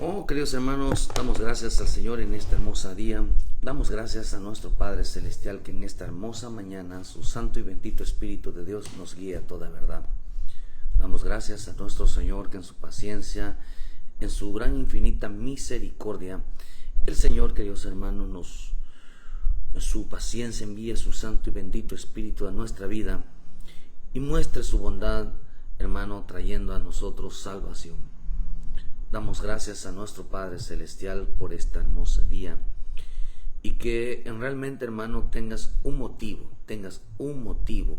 Oh, queridos hermanos, damos gracias al Señor en esta hermosa día. Damos gracias a nuestro Padre Celestial que en esta hermosa mañana su santo y bendito Espíritu de Dios nos guía a toda verdad. Damos gracias a nuestro Señor que en su paciencia, en su gran infinita misericordia, el Señor, queridos hermanos, en su paciencia envía su santo y bendito Espíritu a nuestra vida y muestre su bondad, hermano, trayendo a nosotros salvación. Damos gracias a nuestro Padre Celestial por esta hermosa día y que realmente, hermano, tengas un motivo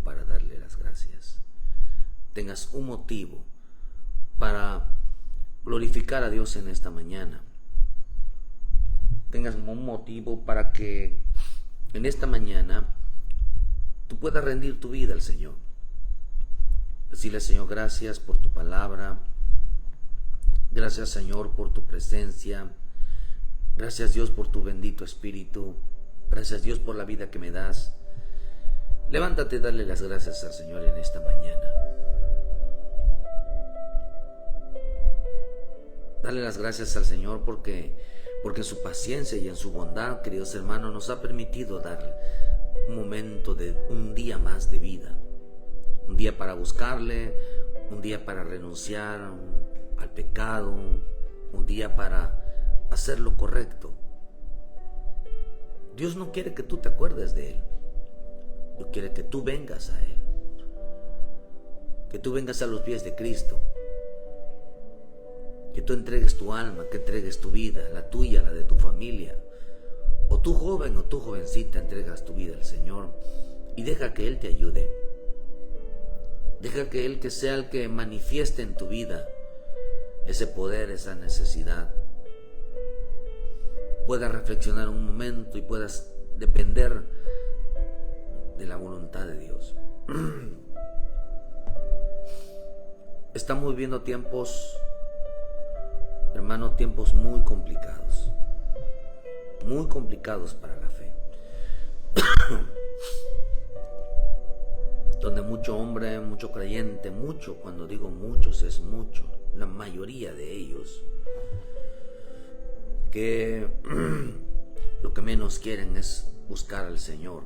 para darle las gracias. Tengas un motivo para glorificar a Dios en esta mañana. Tengas un motivo para que en esta mañana tú puedas rendir tu vida al Señor. Decirle, Señor, gracias por tu palabra. Gracias, Señor, por tu presencia. Gracias, Dios, por tu bendito Espíritu. Gracias, Dios, por la vida que me das. Levántate y dale las gracias al Señor en esta mañana. Dale las gracias al Señor porque en su paciencia y en su bondad, queridos hermanos, nos ha permitido dar un momento de un día más de vida. Un día para buscarle, un día para renunciar al pecado, un día para hacer lo correcto. Dios no quiere que tú te acuerdes de Él. Dios quiere que tú vengas a Él, que tú vengas a los pies de Cristo, que tú entregues tu alma, que entregues tu vida, la tuya, la de tu familia, o tú joven o tú jovencita entregas tu vida al Señor y deja que Él te ayude. Deja que Él, que sea el que manifieste en tu vida ese poder, esa necesidad. Puedas reflexionar un momento y puedas depender de la voluntad de Dios. Estamos viviendo tiempos, hermano, tiempos muy complicados para la fe. Donde mucho hombre, mucho creyente, mucho, cuando digo muchos es mucho, la mayoría de ellos, que lo que menos quieren es buscar al Señor.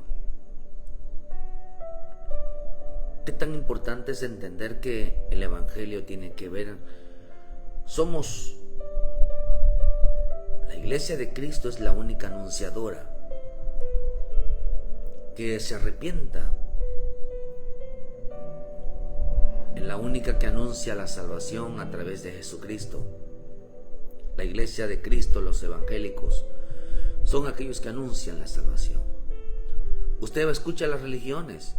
Qué tan importante es entender que el Evangelio tiene que ver, la iglesia de Cristo es la única anunciadora que se arrepienta, es la única que anuncia la salvación a través de Jesucristo. La iglesia de Cristo, los evangélicos, son aquellos que anuncian la salvación. Usted escucha las religiones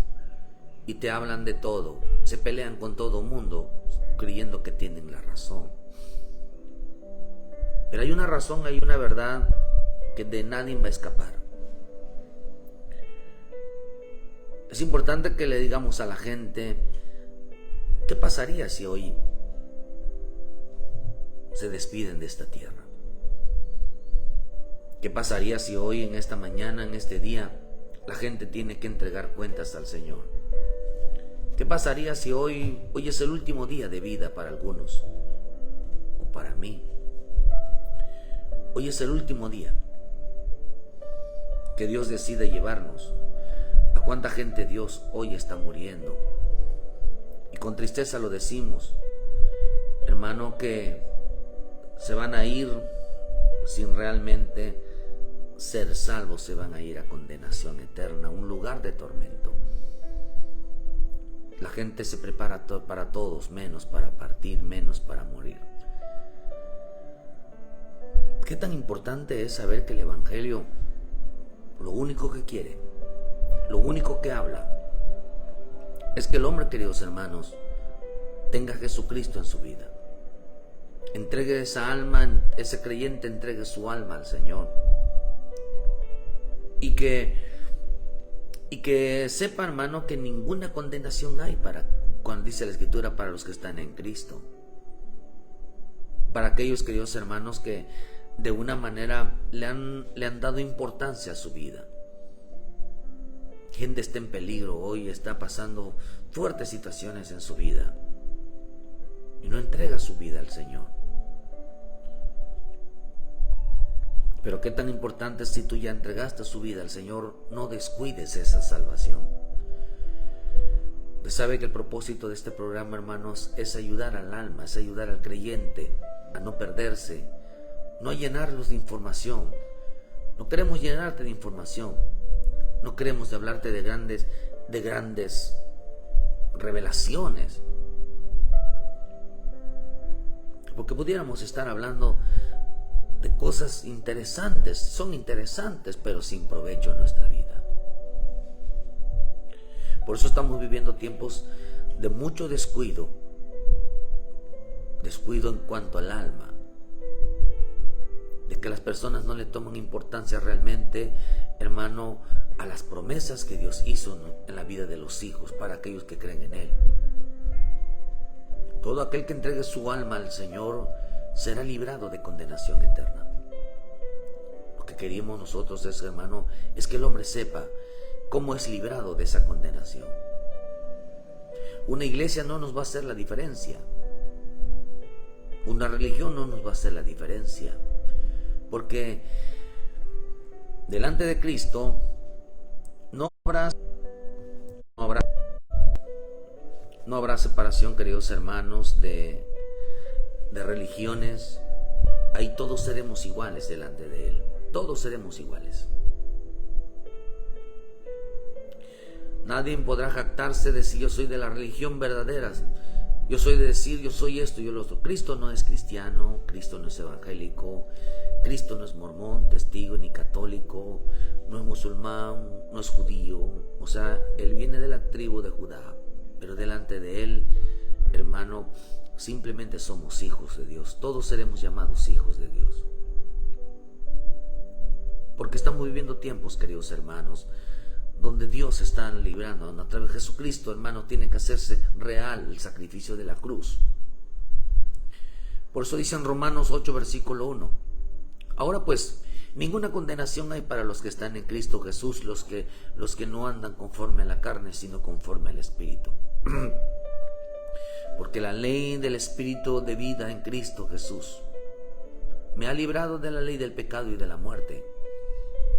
y te hablan de todo, se pelean con todo el mundo creyendo que tienen la razón. Pero hay una razón, hay una verdad que de nadie va a escapar. Es importante que le digamos a la gente, ¿qué pasaría si hoy se despiden de esta tierra? ¿Qué pasaría si hoy, en esta mañana, en este día, la gente tiene que entregar cuentas al Señor? ¿Qué pasaría si hoy es el último día de vida para algunos? O para mí. Hoy es el último día que Dios decide llevarnos. ¿A cuánta gente Dios hoy está muriendo? Y con tristeza lo decimos, hermano, que se van a ir sin realmente ser salvos, se van a ir a condenación eterna, un lugar de tormento. La gente se prepara para todos, menos para partir, menos para morir. Qué tan importante es saber que el Evangelio, lo único que quiere, lo único que habla, es que el hombre, queridos hermanos, tenga a Jesucristo en su vida. Entregue esa alma, ese creyente entregue su alma al Señor. Y que sepa, hermano, que ninguna condenación hay cuando dice la Escritura, para los que están en Cristo. Para aquellos, queridos hermanos, que de una manera le han dado importancia a su vida. Gente está en peligro hoy, está pasando fuertes situaciones en su vida y no entrega su vida al Señor. Pero qué tan importante es, si tú ya entregaste su vida al Señor, no descuides esa salvación. Usted sabe que el propósito de este programa, hermanos, es ayudar al alma, es ayudar al creyente a no perderse, no a llenarlos de información. No queremos llenarte de información, no queremos hablarte de grandes revelaciones, porque pudiéramos estar hablando de cosas interesantes, son interesantes, pero sin provecho en nuestra vida. Por eso estamos viviendo tiempos de mucho descuido en cuanto al alma, de que las personas no le toman importancia realmente, hermano, a las promesas que Dios hizo en la vida de los hijos para aquellos que creen en Él. Todo aquel que entregue su alma al Señor será librado de condenación eterna. Lo que queríamos nosotros es, hermano, es que el hombre sepa cómo es librado de esa condenación. Una iglesia no nos va a hacer la diferencia. Una religión no nos va a hacer la diferencia. Porque delante de Cristo no habrá separación, queridos hermanos, de religiones. Ahí todos seremos iguales delante de Él. Todos seremos iguales. Nadie podrá jactarse de decir yo soy de la religión verdadera. Yo soy de decir yo soy esto y yo lo otro. Cristo no es cristiano, Cristo no es evangélico, Cristo no es mormón, testigo, ni católico, no es musulmán, no es judío. O sea, Él viene de la tribu de Judá, pero delante de Él, hermano, simplemente somos hijos de Dios. Todos seremos llamados hijos de Dios. Porque estamos viviendo tiempos, queridos hermanos, donde Dios está librando, donde a través de Jesucristo, hermano, tiene que hacerse real el sacrificio de la cruz. Por eso dice en Romanos 8, versículo 1. Ahora pues, ninguna condenación hay para los que están en Cristo Jesús, los que no andan conforme a la carne, sino conforme al Espíritu. Porque la ley del Espíritu de vida en Cristo Jesús me ha librado de la ley del pecado y de la muerte.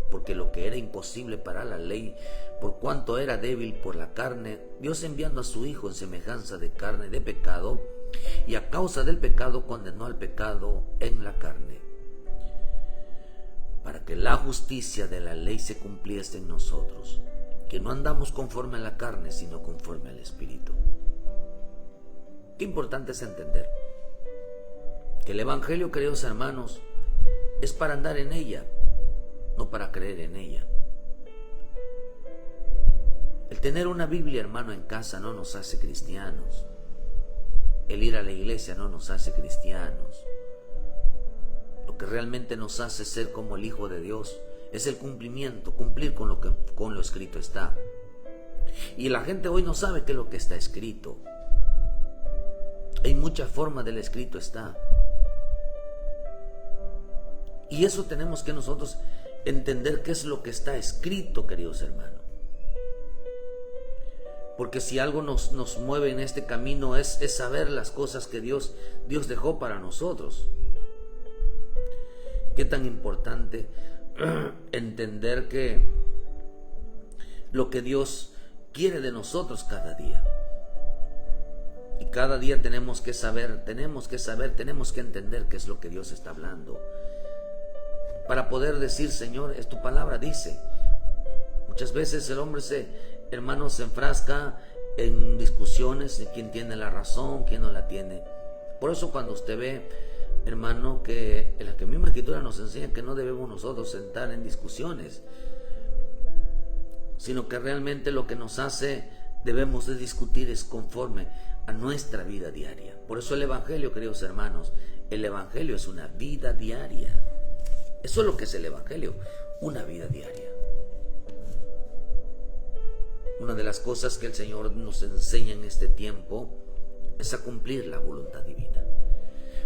Porque lo que era imposible para la ley, por cuanto era débil por la carne, Dios enviando a su Hijo en semejanza de carne de pecado, y a causa del pecado condenó al pecado en la carne, para que la justicia de la ley se cumpliese en nosotros, que no andamos conforme a la carne, sino conforme al Espíritu. Qué importante es entender que el Evangelio, queridos hermanos, es para andar en ella, no para creer en ella. El tener una Biblia, hermano, en casa no nos hace cristianos. El ir a la iglesia no nos hace cristianos. Lo que realmente nos hace ser como el Hijo de Dios es el cumplimiento, cumplir con lo escrito está. Y la gente hoy no sabe qué es lo que está escrito. Hay muchas formas del escrito está. Y eso tenemos que nosotros entender qué es lo que está escrito, queridos hermanos. Porque si algo nos mueve en este camino es saber las cosas que Dios dejó para nosotros. Qué tan importante entender que lo que Dios quiere de nosotros cada día. Y cada día tenemos que entender qué es lo que Dios está hablando. Para poder decir, Señor, es tu palabra, dice. Muchas veces el hombre se enfrasca en discusiones de quién tiene la razón, quién no la tiene. Por eso cuando usted ve, hermano, que en la misma Escritura nos enseña que no debemos nosotros sentar en discusiones, sino que realmente lo que nos hace, debemos de discutir es conforme a nuestra vida diaria. Por eso el Evangelio, queridos hermanos, el Evangelio es una vida diaria. Eso es lo que es el Evangelio, una vida diaria. Una de las cosas que el Señor nos enseña en este tiempo es a cumplir la voluntad divina.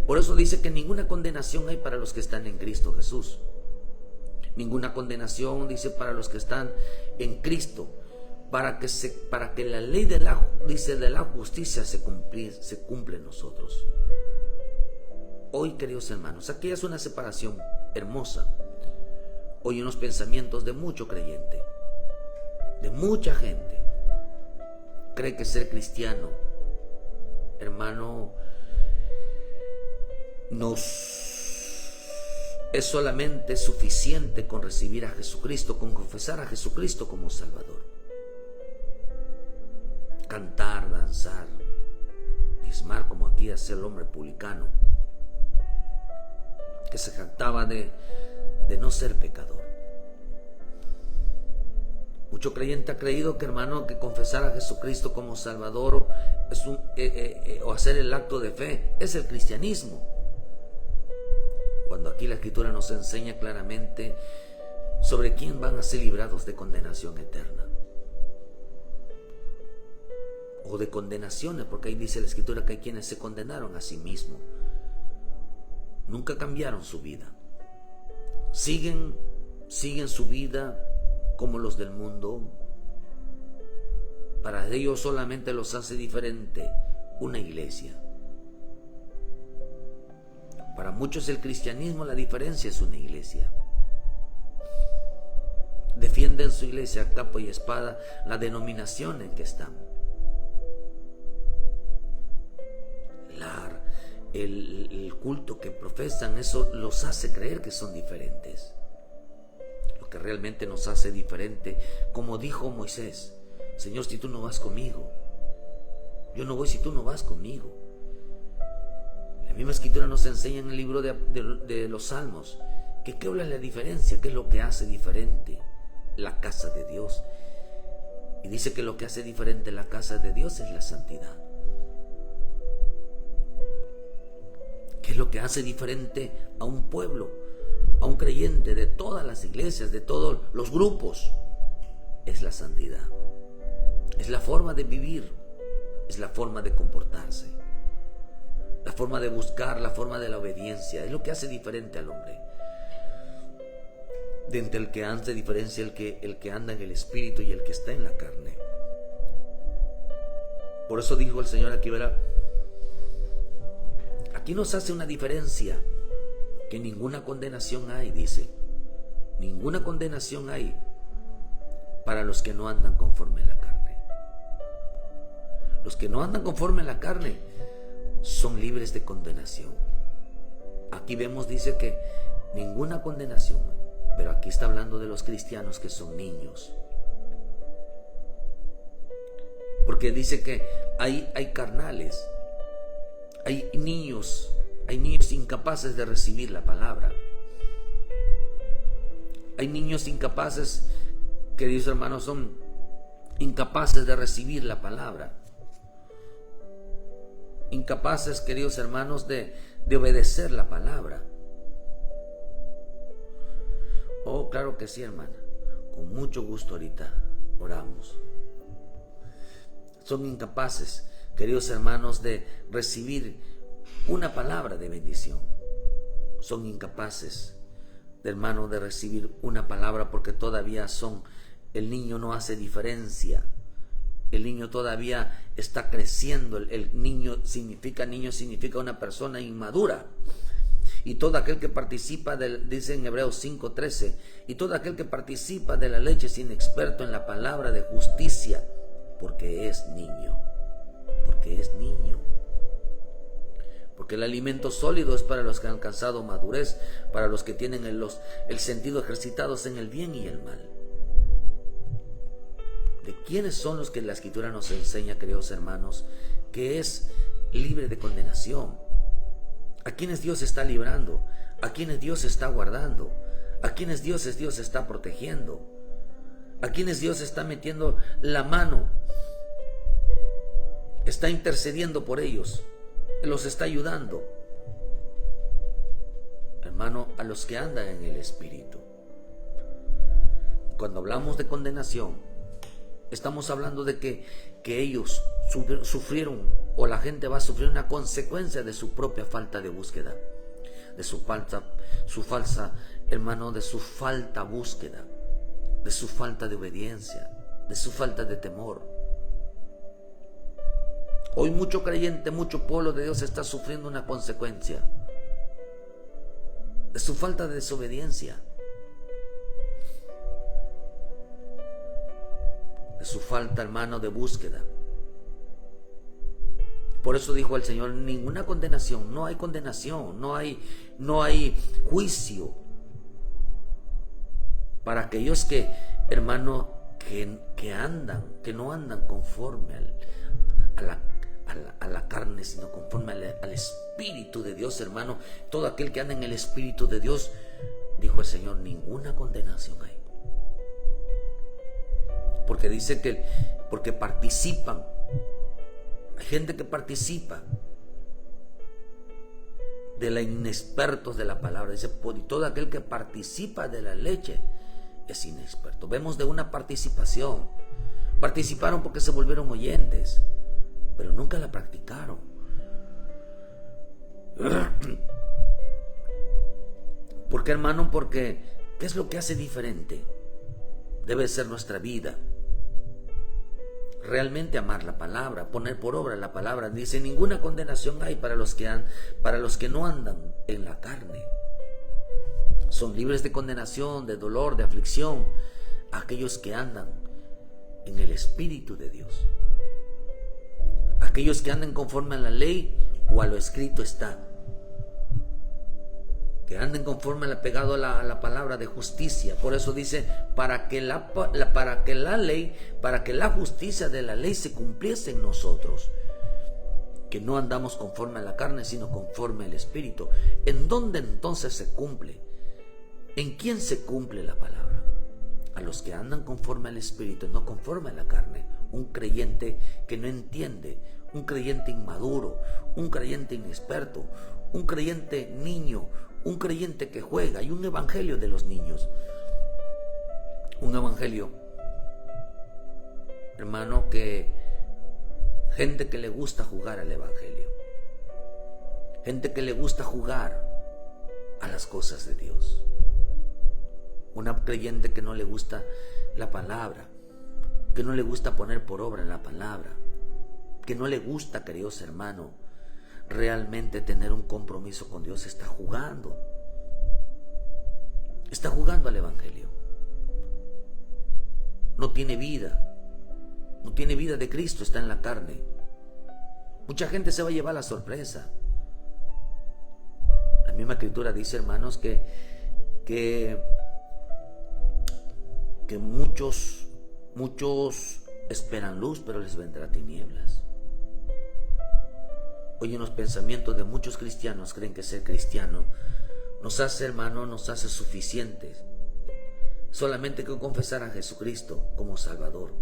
Por eso dice que ninguna condenación hay para los que están en Cristo Jesús. Ninguna condenación, dice, para los que están en Cristo, para que la ley de la justicia se cumple en nosotros. Hoy, queridos hermanos, aquí es una separación hermosa. hoy en los pensamientos de mucho creyente, de mucha gente. Cree que ser cristiano, hermano, es solamente suficiente con recibir a Jesucristo, con confesar a Jesucristo como Salvador. Cantar, danzar, diezmar, como aquí hace el hombre publicano, que se jactaba de no ser pecador. Mucho creyente ha creído que, hermano, que confesar a Jesucristo como Salvador o hacer el acto de fe es el cristianismo. Cuando aquí la Escritura nos enseña claramente sobre quién van a ser librados de condenación eterna. O de condenaciones, porque ahí dice la Escritura que hay quienes se condenaron a sí mismos. Nunca cambiaron su vida. Siguen su vida como los del mundo. Para ellos solamente los hace diferente una iglesia. Para muchos el cristianismo, la diferencia es una iglesia. Defienden su iglesia a capa y espada la denominación en que están. El culto que profesan, eso los hace creer que son diferentes. Lo que realmente nos hace diferente, como dijo Moisés: Señor, si tú no vas conmigo, yo no voy si tú no vas conmigo. La misma Escritura nos enseña en el libro de los Salmos que qué habla la diferencia, qué es lo que hace diferente la casa de Dios. Y dice que lo que hace diferente la casa de Dios es la santidad. ¿Qué es lo que hace diferente a un pueblo, a un creyente de todas las iglesias, de todos los grupos? Es la santidad. Es la forma de vivir, es la forma de comportarse, la forma de buscar, la forma de la obediencia. Es lo que hace diferente al hombre. De entre el que hace diferencia el que anda en el espíritu y el que está en la carne. Por eso dijo el Señor aquí, verá, aquí nos hace una diferencia, que ninguna condenación hay, dice. Ninguna condenación hay para los que no andan conforme a la carne. Los que no andan conforme a la carne son libres de condenación. Aquí vemos, dice que ninguna condenación, pero aquí está hablando de los cristianos que son niños. Porque dice que hay carnales. Hay niños incapaces de recibir la palabra. Hay niños incapaces, queridos hermanos, son incapaces de recibir la palabra. Incapaces, queridos hermanos, de obedecer la palabra. Oh, claro que sí, hermana. Con mucho gusto ahorita oramos. Son incapaces, queridos hermanos, de recibir una palabra de bendición. Son incapaces, hermano, de recibir una palabra porque todavía el niño no hace diferencia. El niño todavía está creciendo. El niño significa una persona inmadura. Y todo aquel que participa, dice en Hebreos 5:13, y todo aquel que participa de la leche es inexperto en la palabra de justicia, porque es niño. Porque es niño. Porque el alimento sólido es para los que han alcanzado madurez, para los que tienen el sentido ejercitados en el bien y el mal. ¿De quiénes son los que la Escritura nos enseña, queridos hermanos, que es libre de condenación? ¿A quienes Dios está librando? ¿A quienes Dios está guardando? ¿A quienes Dios está protegiendo? ¿A quienes Dios está metiendo la mano? Está intercediendo por ellos, los está ayudando. Hermano, a los que andan en el Espíritu. Cuando hablamos de condenación, estamos hablando de que ellos sufrieron, o la gente va a sufrir una consecuencia de su propia falta de búsqueda, de su falta búsqueda, de su falta de obediencia, de su falta de temor. Hoy mucho creyente, mucho pueblo de Dios está sufriendo una consecuencia de su falta de desobediencia. su falta, hermano, de búsqueda. Por eso dijo el Señor, ninguna condenación, no hay condenación, no hay juicio para aquellos que, hermano, que no andan conforme a la carne, sino conforme al Espíritu de Dios, hermano. Todo aquel que anda en el Espíritu de Dios, dijo el Señor, ninguna condenación hay. Porque dice porque participan. Hay gente que participa de la inexpertos de la palabra. Dice, y todo aquel que participa de la leche es inexperto. Vemos de una participación. Participaron porque se volvieron oyentes, pero nunca la practicaron. ¿Por qué, hermano? Porque ¿qué es lo que hace diferente? Debe ser nuestra vida. Realmente amar la palabra, poner por obra la palabra. Dice, ninguna condenación hay para los que no andan en la carne. Son libres de condenación, de dolor, de aflicción, aquellos que andan en el Espíritu de Dios. Aquellos que andan conforme a la ley o a lo escrito está. Que anden conforme al apegado a la palabra de justicia. Por eso dice, para que la justicia de la ley se cumpliese en nosotros. Que no andamos conforme a la carne, sino conforme al Espíritu. ¿En dónde entonces se cumple? ¿En quién se cumple la palabra? A los que andan conforme al Espíritu, no conforme a la carne. Un creyente que no entiende, un creyente inmaduro, un creyente inexperto, un creyente niño, un creyente que juega. Hay un evangelio de los niños. Un evangelio, hermano, que gente que le gusta jugar al evangelio. Gente que le gusta jugar a las cosas de Dios. Una creyente que no le gusta la palabra, que no le gusta poner por obra la palabra, que no le gusta, queridos hermanos, realmente tener un compromiso con Dios. Está jugando al evangelio. No tiene vida de Cristo, está en la carne. Mucha gente se va a llevar la sorpresa. La misma escritura dice, hermanos, que muchos esperan luz, pero les vendrá tinieblas. Hoy en los pensamientos de muchos cristianos creen que ser cristiano nos hace, hermano, nos hace suficientes. Solamente que confesar a Jesucristo como Salvador.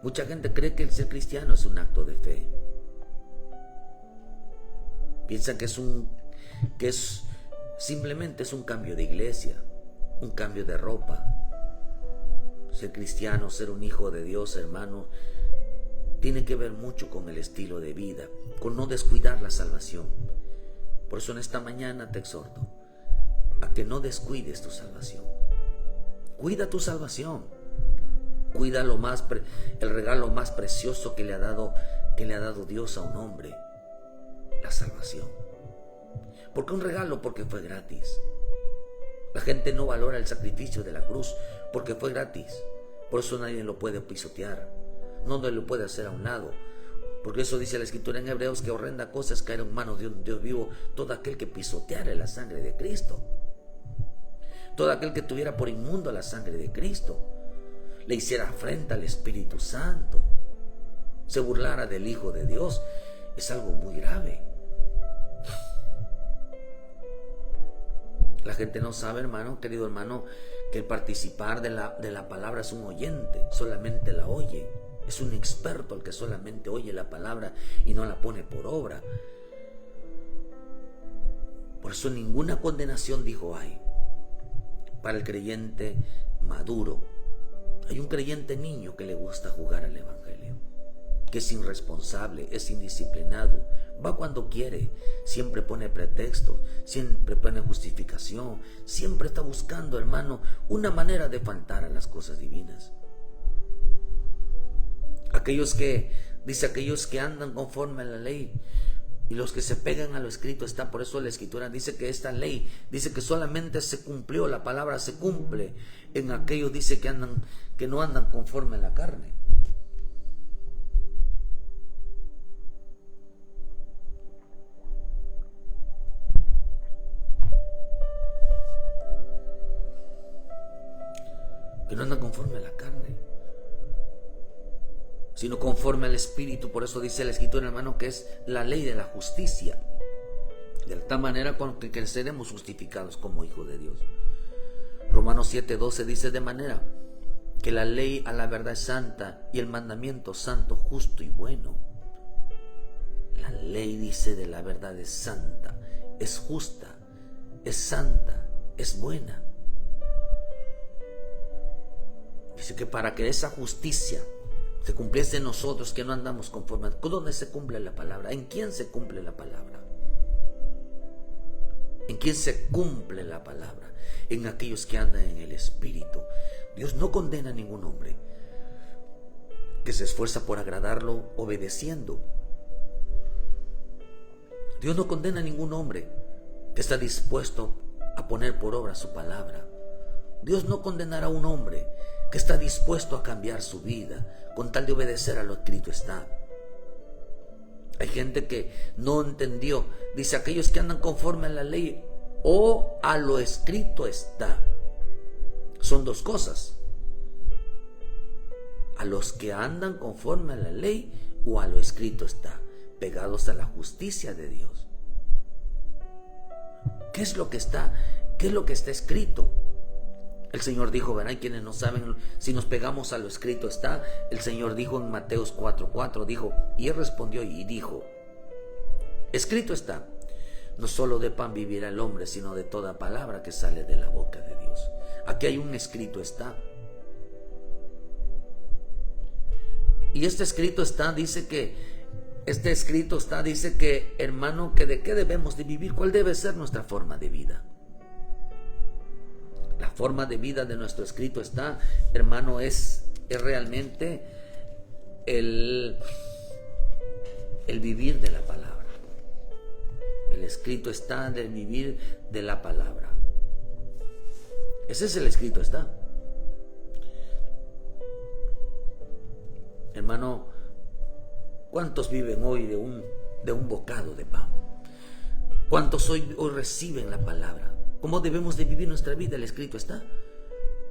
Mucha gente cree que el ser cristiano es un acto de fe. Piensan que simplemente es un cambio de iglesia, un cambio de ropa. Ser cristiano, ser un hijo de Dios, hermano, tiene que ver mucho con el estilo de vida, con no descuidar la salvación. Por eso en esta mañana te exhorto a que no descuides tu salvación. Cuida tu salvación. Cuida el regalo más precioso que le ha dado Dios a un hombre, la salvación. ¿Por qué un regalo? Porque fue gratis. La gente no valora el sacrificio de la cruz porque fue gratis. Por eso nadie lo puede pisotear. No lo puede hacer a un lado. Porque eso dice la Escritura en Hebreos, que horrenda cosa es caer en manos de un Dios vivo todo aquel que pisoteara la sangre de Cristo. Todo aquel que tuviera por inmundo la sangre de Cristo, le hiciera afrenta al Espíritu Santo, se burlara del Hijo de Dios, es algo muy grave. La gente no sabe, hermano, querido hermano, que el participar de la palabra es un oyente, solamente la oye. Es un experto el que solamente oye la palabra y no la pone por obra. Por eso ninguna condenación, dijo, hay para el creyente maduro. Hay un creyente niño que le gusta jugar al evangelio, que es irresponsable, es indisciplinado, va cuando quiere, siempre pone pretextos, siempre pone justificación, siempre está buscando, hermano, una manera de faltar a las cosas divinas. Aquellos que andan conforme a la ley, Y los que se pegan a lo escrito está. Por eso la Escritura dice que esta ley, dice que solamente se cumplió, la palabra se cumple en aquellos, dice que no andan conforme a la carne. Que no andan conforme a la carne, sino conforme al Espíritu. Por eso dice la Escritura, hermano, que es la ley de la justicia. De tal manera con que seremos justificados como hijos de Dios. Romanos 7:12 dice: de manera que la ley a la verdad es santa y el mandamiento santo, justo y bueno. La ley, dice, de la verdad es santa, es justa, es santa, es buena. Dice que para que esa justicia se cumpliese en nosotros, que no andamos conforme. ¿Dónde se cumple la palabra? ¿En quién se cumple la palabra? ¿En quién se cumple la palabra? En aquellos que andan en el Espíritu. Dios no condena a ningún hombre que se esfuerza por agradarlo obedeciendo. Dios no condena a ningún hombre que está dispuesto a poner por obra su palabra. Dios no condenará a un hombre que está dispuesto a cambiar su vida con tal de obedecer a lo escrito está. Hay gente que no entendió. Dice: aquellos que andan conforme a la ley o a lo escrito está. Son dos cosas: a los que andan conforme a la ley o a lo escrito está, pegados a la justicia de Dios. ¿Qué es lo que está? ¿Qué es lo que está escrito? El Señor dijo, verán, quienes no saben, si nos pegamos a lo escrito está. El Señor dijo en Mateos 4:4, dijo, y él respondió y dijo: escrito está, no solo de pan vivirá el hombre, sino de toda palabra que sale de la boca de Dios. Aquí hay un escrito está. Y este escrito está, dice que, hermano, que de qué debemos de vivir, cuál debe ser nuestra forma de vida. La forma de vida de nuestro escrito está, hermano, es realmente el vivir de la palabra. El escrito está del vivir de la palabra. Ese es el escrito está. Hermano, ¿cuántos viven hoy de un bocado de pan? ¿Cuántos hoy reciben la palabra? ¿Cómo debemos de vivir nuestra vida? El escrito está.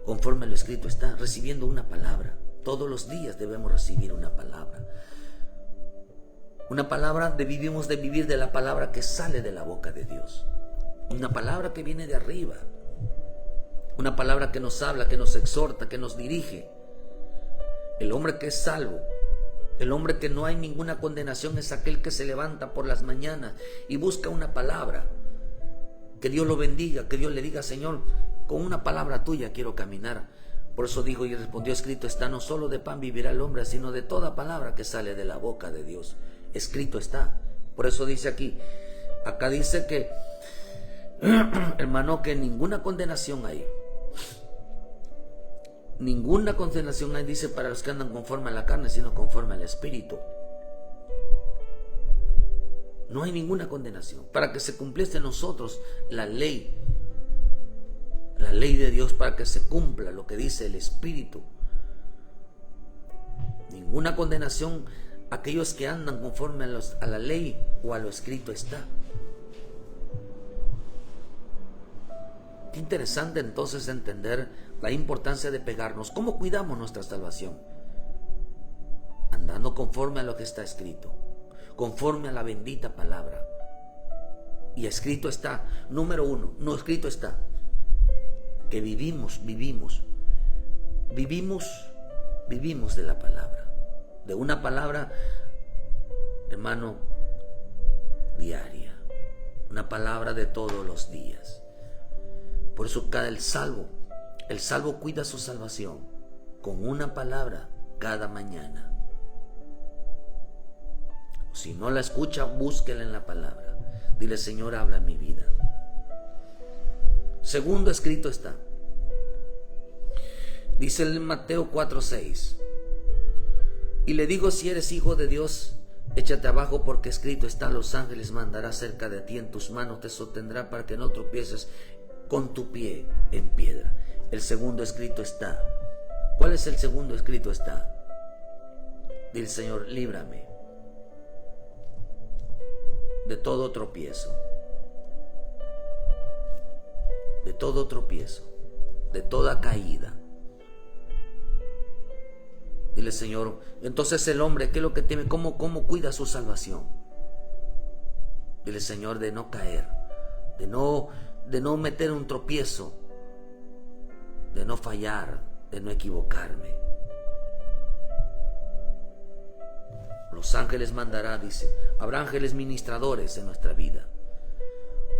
Conforme al escrito está, recibiendo una palabra. Todos los días debemos recibir una palabra. Una palabra debemos de vivir de la palabra que sale de la boca de Dios. Una palabra que viene de arriba. Una palabra que nos habla, que nos exhorta, que nos dirige. El hombre que es salvo, el hombre que no hay ninguna condenación, es aquel que se levanta por las mañanas y busca una palabra. Que Dios lo bendiga, que Dios le diga: Señor, con una palabra tuya quiero caminar. Por eso dijo y respondió: escrito está, no solo de pan vivirá el hombre, sino de toda palabra que sale de la boca de Dios. Escrito está. Por eso dice aquí, acá dice que, hermano, que ninguna condenación hay. Ninguna condenación hay, dice, para los que andan conforme a la carne, sino conforme al Espíritu. No hay ninguna condenación. Para que se cumpliese en nosotros la ley de Dios, para que se cumpla lo que dice el Espíritu. Ninguna condenación a aquellos que andan conforme a la ley o a lo escrito está. Qué interesante entonces entender la importancia de pegarnos. ¿Cómo cuidamos nuestra salvación? Andando conforme a lo que está escrito, conforme a la bendita palabra. Y escrito está, número uno, no escrito está, que vivimos de la palabra, de una palabra, hermano, diaria, una palabra de todos los días. Por eso el salvo cuida su salvación con una palabra cada mañana. Si no la escucha, búsquela en la palabra. Dile: Señor, habla en mi vida. Segundo, escrito está. Dice en Mateo 4:6. Y le digo: si eres hijo de Dios, Échate abajo porque escrito está: los ángeles mandará cerca de ti, en tus manos te sostendrá para que no tropieces con tu pie en piedra. El segundo escrito está. ¿Cuál es el segundo escrito está? Dile: Señor, líbrame de todo tropiezo, de todo tropiezo, de toda caída. Dile: Señor. Entonces el hombre, ¿qué es lo que teme? ¿Cómo cuida su salvación? Dile: Señor, de no caer, de no meter un tropiezo, de no fallar, de no equivocarme. Los ángeles mandará, dice. Habrá ángeles ministradores en nuestra vida.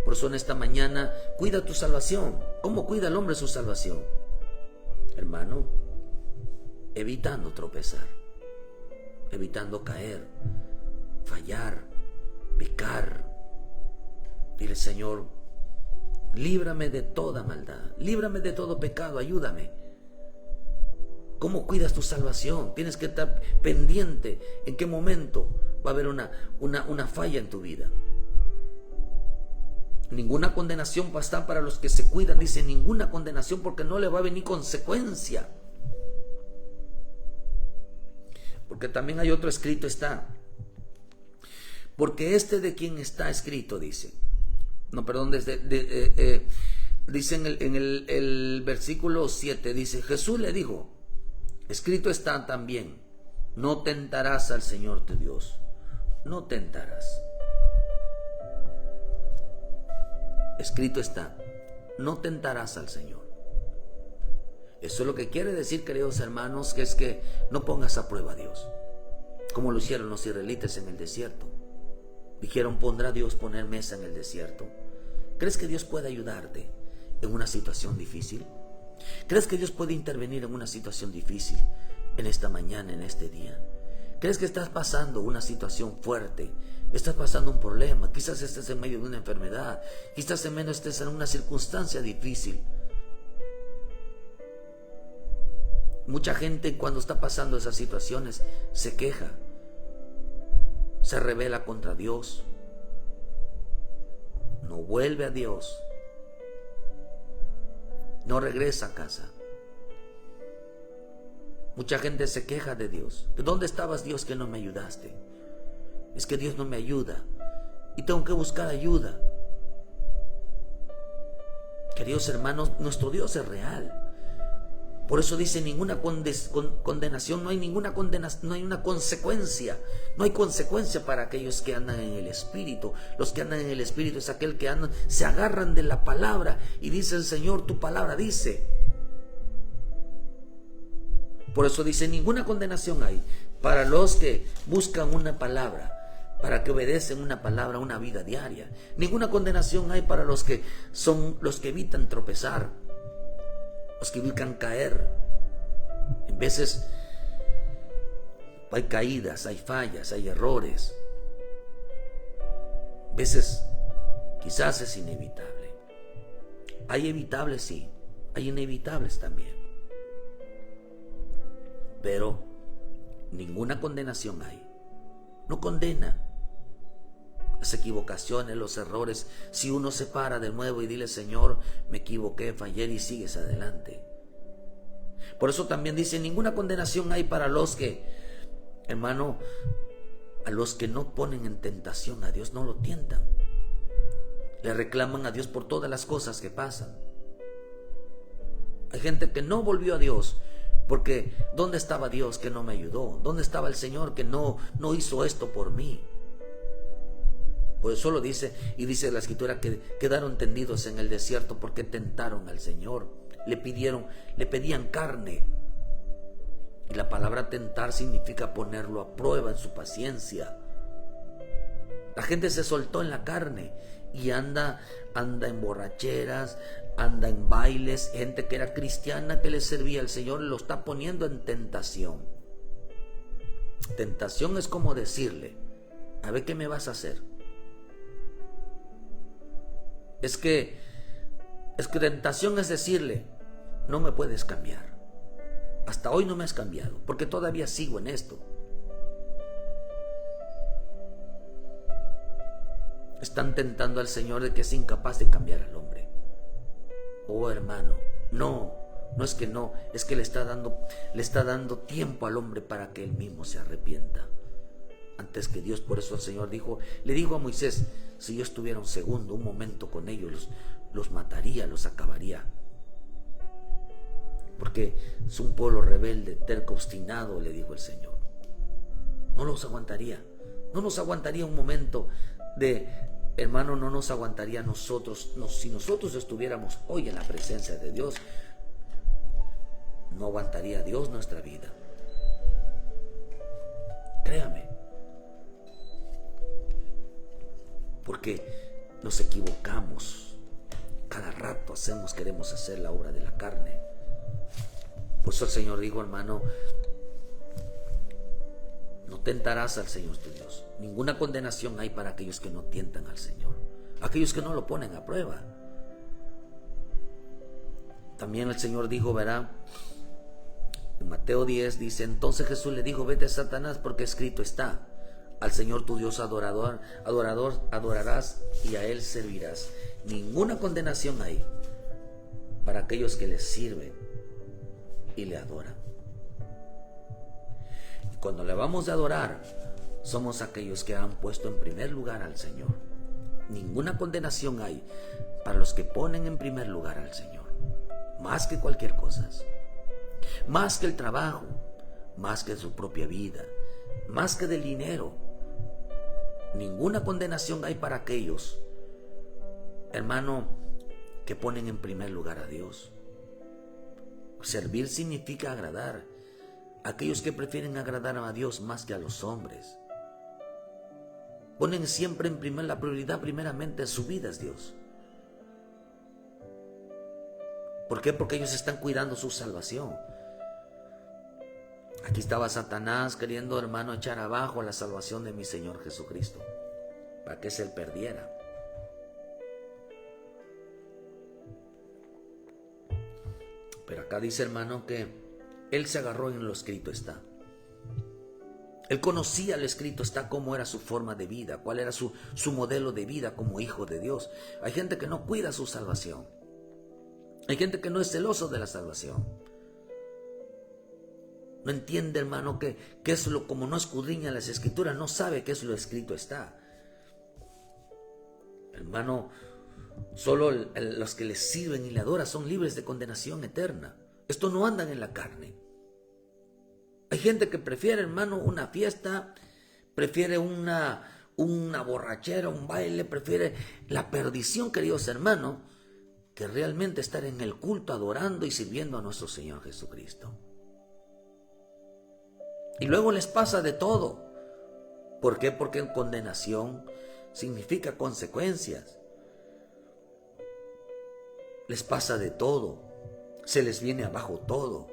Por eso en esta mañana, cuida tu salvación. ¿Cómo cuida el hombre su salvación? Hermano, evitando tropezar, evitando caer, fallar, pecar. Dile: Señor, líbrame de toda maldad, líbrame de todo pecado, ayúdame. ¿Cómo cuidas tu salvación? Tienes que estar pendiente en qué momento va a haber una falla en tu vida. Ninguna condenación va a estar para los que se cuidan. Dice: ninguna condenación, porque no le va a venir consecuencia. Porque también hay otro escrito está. Porque de quien está escrito, dice. No, perdón, dice en el versículo 7, dice: Jesús le dijo: escrito está también, no tentarás al Señor tu Dios. No tentarás. Escrito está, no tentarás al Señor. Eso es lo que quiere decir, queridos hermanos, que es que no pongas a prueba a Dios, como lo hicieron los israelitas en el desierto. Dijeron: ¿podrá Dios poner mesa en el desierto? ¿Crees que Dios puede ayudarte en una situación difícil? ¿Crees que Dios puede intervenir en una situación difícil en esta mañana, en este día? ¿Crees que estás pasando una situación fuerte? ¿Estás pasando un problema? Quizás estés en medio de una enfermedad. Quizás en medio estés en una circunstancia difícil. Mucha gente, cuando está pasando esas situaciones, se queja, se rebela contra Dios, no vuelve a Dios, no regresa a casa. Mucha gente se queja de Dios. ¿Dónde estabas, Dios, que no me ayudaste? Es que Dios no me ayuda y tengo que buscar ayuda. Queridos hermanos, nuestro Dios es real. Por eso dice: ninguna condenación, no hay ninguna condenación, no hay una consecuencia. No hay consecuencia para aquellos que andan en el Espíritu. Los que andan en el Espíritu es aquel que andan, se agarran de la palabra y dice el Señor: tu palabra dice. Por eso dice: ninguna condenación hay para los que buscan una palabra, para que obedecen una palabra, una vida diaria. Ninguna condenación hay para los que son los que evitan tropezar, los que evitan caer. En veces hay caídas, hay fallas, hay errores. A veces quizás es inevitable. Hay evitables, sí, hay inevitables también. Pero ninguna condenación hay. No condena las equivocaciones, los errores. Si uno se para de nuevo y dile: Señor, me equivoqué, fallé, y sigues adelante. Por eso también dice: ninguna condenación hay para los que, hermano, a los que no ponen en tentación a Dios, no lo tientan. Le reclaman a Dios por todas las cosas que pasan. Hay gente que no volvió a Dios porque ¿dónde estaba Dios que no me ayudó? ¿Dónde estaba el Señor que no hizo esto por mí? Por eso lo dice, y dice la Escritura que quedaron tendidos en el desierto porque tentaron al Señor. Le pedían carne. Y la palabra tentar significa ponerlo a prueba en su paciencia. La gente se soltó en la carne y anda en borracheras, anda en bailes. Gente que era cristiana, que le servía al Señor, lo está poniendo en tentación. Tentación es como decirle: a ver, ¿qué me vas a hacer? Es que tentación es decirle: no me puedes cambiar. Hasta hoy no me has cambiado, porque todavía sigo en esto. Están tentando al Señor de que es incapaz de cambiar al hombre. Oh, hermano, no es que no, es que le está dando tiempo al hombre para que él mismo se arrepienta. Antes que Dios, por eso el Señor le dijo a Moisés, si yo estuviera un momento con ellos, los mataría, los acabaría. Porque es un pueblo rebelde, terco, obstinado, le dijo el Señor. No los aguantaría. No nos aguantaría un momento hermano, no nos aguantaría nosotros. Si nosotros estuviéramos hoy en la presencia de Dios, no aguantaría Dios nuestra vida. Créame. Porque nos equivocamos. Cada rato queremos hacer la obra de la carne. Por eso el Señor dijo, hermano, no tentarás al Señor tu Dios. Ninguna condenación hay para aquellos que no tientan al Señor, aquellos que no lo ponen a prueba. También el Señor dijo, verá, en Mateo 10 dice, entonces Jesús le dijo, vete, Satanás, porque escrito está, al Señor tu Dios adorarás y a Él servirás. Ninguna condenación hay para aquellos que le sirven y le adoran. Y cuando le vamos a adorar, somos aquellos que han puesto en primer lugar al Señor. Ninguna condenación hay para los que ponen en primer lugar al Señor, más que cualquier cosa, más que el trabajo, más que su propia vida, más que del dinero. Ninguna condenación hay para aquellos, hermano, que ponen en primer lugar a Dios. Servir significa agradar. Aquellos que prefieren agradar a Dios más que a los hombres, ponen siempre la prioridad primeramente en su vida es Dios. ¿Por qué? Porque ellos están cuidando su salvación. Aquí estaba Satanás queriendo, hermano, echar abajo la salvación de mi Señor Jesucristo, para que Él perdiera. Pero acá dice, hermano, que Él se agarró en lo escrito está. Él conocía lo escrito está, cómo era su forma de vida, cuál era su modelo de vida como hijo de Dios. Hay gente que no cuida su salvación. Hay gente que no es celoso de la salvación. No entiende, hermano, qué es como no escudriña las escrituras, no sabe qué es lo escrito está. Hermano, solo los que le sirven y le adoran son libres de condenación eterna. Estos no andan en la carne. Hay gente que prefiere, hermano, una fiesta, prefiere una borrachera, un baile, prefiere la perdición, queridos hermanos, que realmente estar en el culto adorando y sirviendo a nuestro Señor Jesucristo. Y luego les pasa de todo. ¿Por qué? Porque condenación significa consecuencias. Les pasa de todo. Se les viene abajo todo.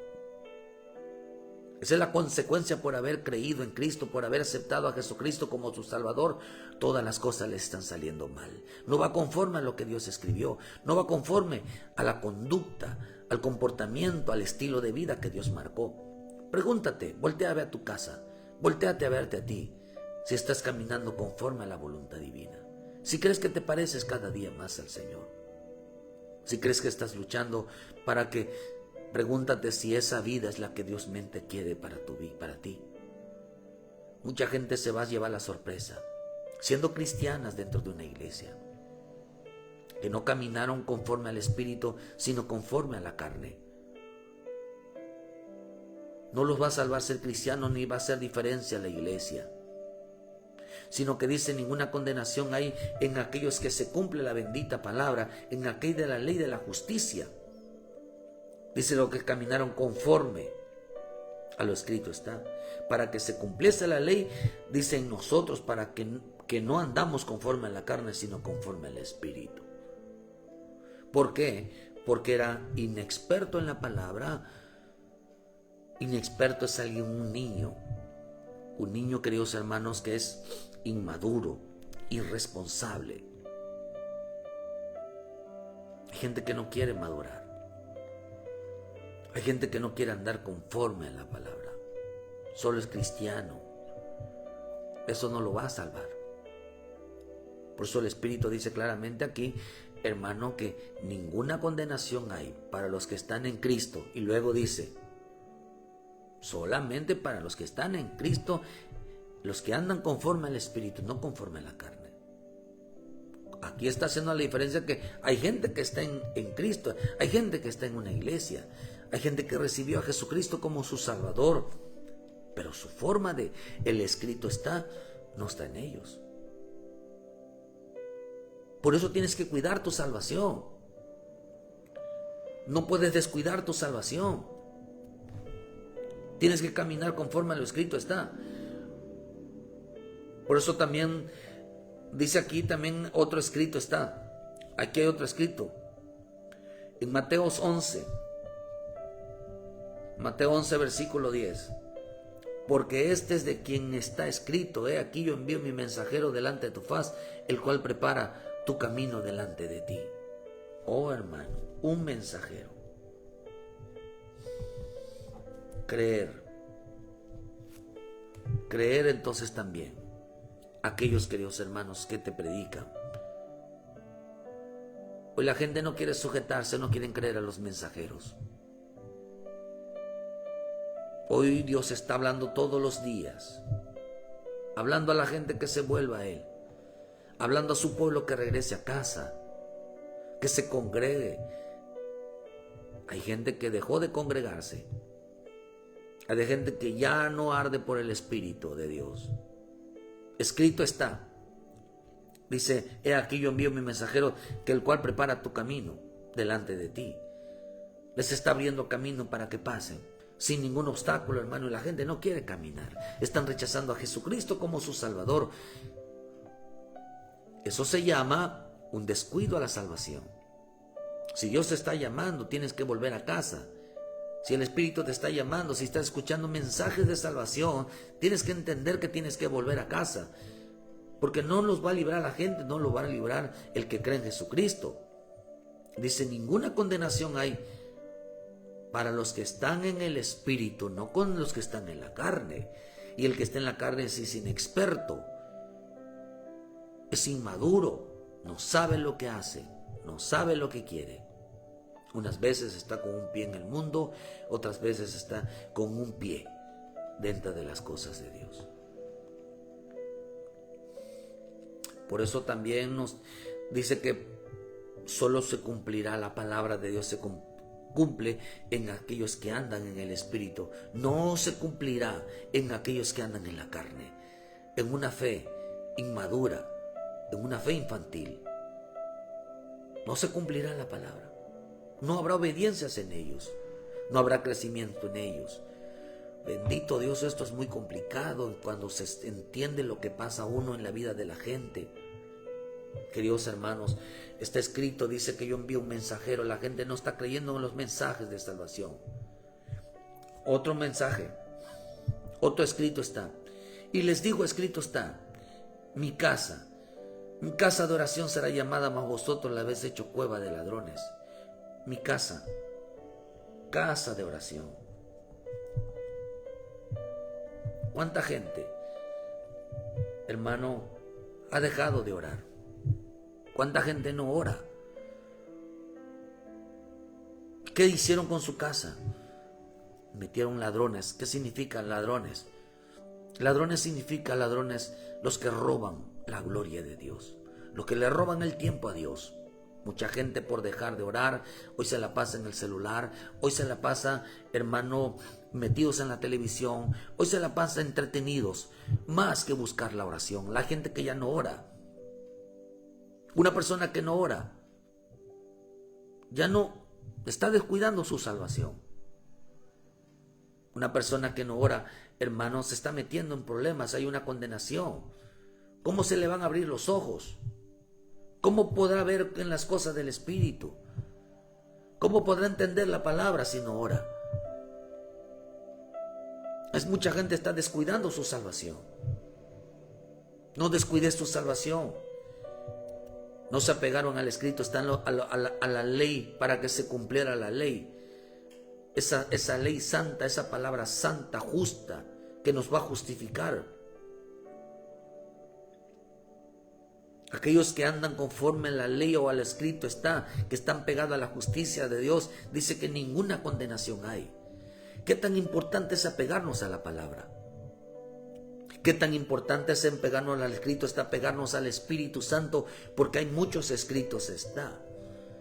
Esa es la consecuencia por haber creído en Cristo, por haber aceptado a Jesucristo como su Salvador. Todas las cosas les están saliendo mal. No va conforme a lo que Dios escribió. No va conforme a la conducta, al comportamiento, al estilo de vida que Dios marcó. Pregúntate, voltea a ver a tu casa, volteate a verte a ti, si estás caminando conforme a la voluntad divina. Si crees que te pareces cada día más al Señor. Si crees que estás luchando para que... Pregúntate si esa vida es la que Dios mente quiere para ti. Mucha gente se va a llevar la sorpresa, siendo cristianas dentro de una iglesia, que no caminaron conforme al Espíritu, sino conforme a la carne. No los va a salvar ser cristiano, ni va a hacer diferencia a la iglesia, sino que dice, ninguna condenación hay en aquellos que se cumple la bendita palabra, en aquel de la ley de la justicia. Dice lo que caminaron conforme a lo escrito está. Para que se cumpliese la ley, dice en nosotros, para que no andamos conforme a la carne, sino conforme al Espíritu. ¿Por qué? Porque era inexperto en la palabra. Inexperto es un niño, queridos hermanos, que es inmaduro, irresponsable. Hay gente que no quiere madurar. Hay gente que no quiere andar conforme a la palabra. Solo es cristiano. Eso no lo va a salvar. Por eso el Espíritu dice claramente aquí, hermano, que ninguna condenación hay para los que están en Cristo. Y luego dice, solamente para los que están en Cristo, los que andan conforme al Espíritu, no conforme a la carne. Aquí está haciendo la diferencia que hay gente que está en Cristo, hay gente que está en una iglesia, hay gente que recibió a Jesucristo como su Salvador, pero su forma de, el escrito está, no está en ellos. Por eso tienes que cuidar tu salvación. No puedes descuidar tu salvación. Tienes que caminar conforme a lo escrito está. Por eso también dice aquí, también otro escrito está. Aquí hay otro escrito. En Mateo 11. Mateo 11, versículo 10. Porque este es de quien está escrito: he aquí yo envío mi mensajero delante de tu faz, el cual prepara tu camino delante de ti. Oh hermano, un mensajero. Creer entonces también aquellos queridos hermanos que te predican. Hoy la gente no quiere sujetarse, no quieren creer a los mensajeros. Hoy Dios está hablando todos los días, hablando a la gente que se vuelva a Él, hablando a su pueblo que regrese a casa, que se congregue. Hay gente que dejó de congregarse. Hay gente que ya no arde por el Espíritu de Dios. Escrito está. Dice, he aquí yo envío mi mensajero, que el cual prepara tu camino delante de ti. Les está abriendo camino para que pasen sin ningún obstáculo, hermano. Y la gente no quiere caminar. Están rechazando a Jesucristo como su Salvador. Eso se llama un descuido a la salvación. Si Dios te está llamando, tienes que volver a casa. Si el Espíritu te está llamando, si estás escuchando mensajes de salvación, tienes que entender que tienes que volver a casa. Porque no los va a librar la gente, no lo va a librar el que cree en Jesucristo. Dice, ninguna condenación hay para los que están en el Espíritu, no con los que están en la carne. Y el que está en la carne es inexperto, es inmaduro, no sabe lo que hace, no sabe lo que quiere. Unas veces está con un pie en el mundo, otras veces está con un pie dentro de las cosas de Dios. Por eso también nos dice que solo se cumplirá la palabra de Dios, se cumple en aquellos que andan en el Espíritu. No se cumplirá en aquellos que andan en la carne, en una fe inmadura, en una fe infantil. No se cumplirá la palabra. No habrá obediencias en ellos, no habrá crecimiento en ellos. Bendito Dios, esto es muy complicado cuando se entiende lo que pasa uno en la vida de la gente. Queridos hermanos, está escrito, dice que yo envío un mensajero. La gente no está creyendo en los mensajes de salvación. Otro mensaje, otro escrito está. Y les digo, escrito está, mi casa de oración será llamada, mas vosotros la habéis hecho cueva de ladrones. Mi casa de oración. ¿Cuánta gente, hermano, ha dejado de orar? ¿Cuánta gente no ora? ¿Qué hicieron con su casa? Metieron ladrones. ¿Qué significa ladrones? Ladrones significa ladrones los que roban la gloria de Dios, los que le roban el tiempo a Dios. Mucha gente por dejar de orar, hoy se la pasa en el celular, hoy se la pasa, hermano, metidos en la televisión, hoy se la pasa entretenidos, más que buscar la oración. La gente que ya no ora, una persona que no ora, ya no está descuidando su salvación. Una persona que no ora, hermano, se está metiendo en problemas, hay una condenación. ¿Cómo se le van a abrir los ojos? ¿Cómo podrá ver en las cosas del Espíritu? ¿Cómo podrá entender la palabra si no ora? Mucha gente está descuidando su salvación. No descuides tu salvación. No se apegaron al escrito, están a la ley para que se cumpliera la ley. Esa ley santa, esa palabra santa, justa, que nos va a justificar. Aquellos que andan conforme a la ley o al escrito está, que están pegados a la justicia de Dios, dice que ninguna condenación hay. ¿Qué tan importante es apegarnos a la palabra? ¿Qué tan importante es pegarnos al escrito? Está pegarnos al Espíritu Santo, porque hay muchos escritos está.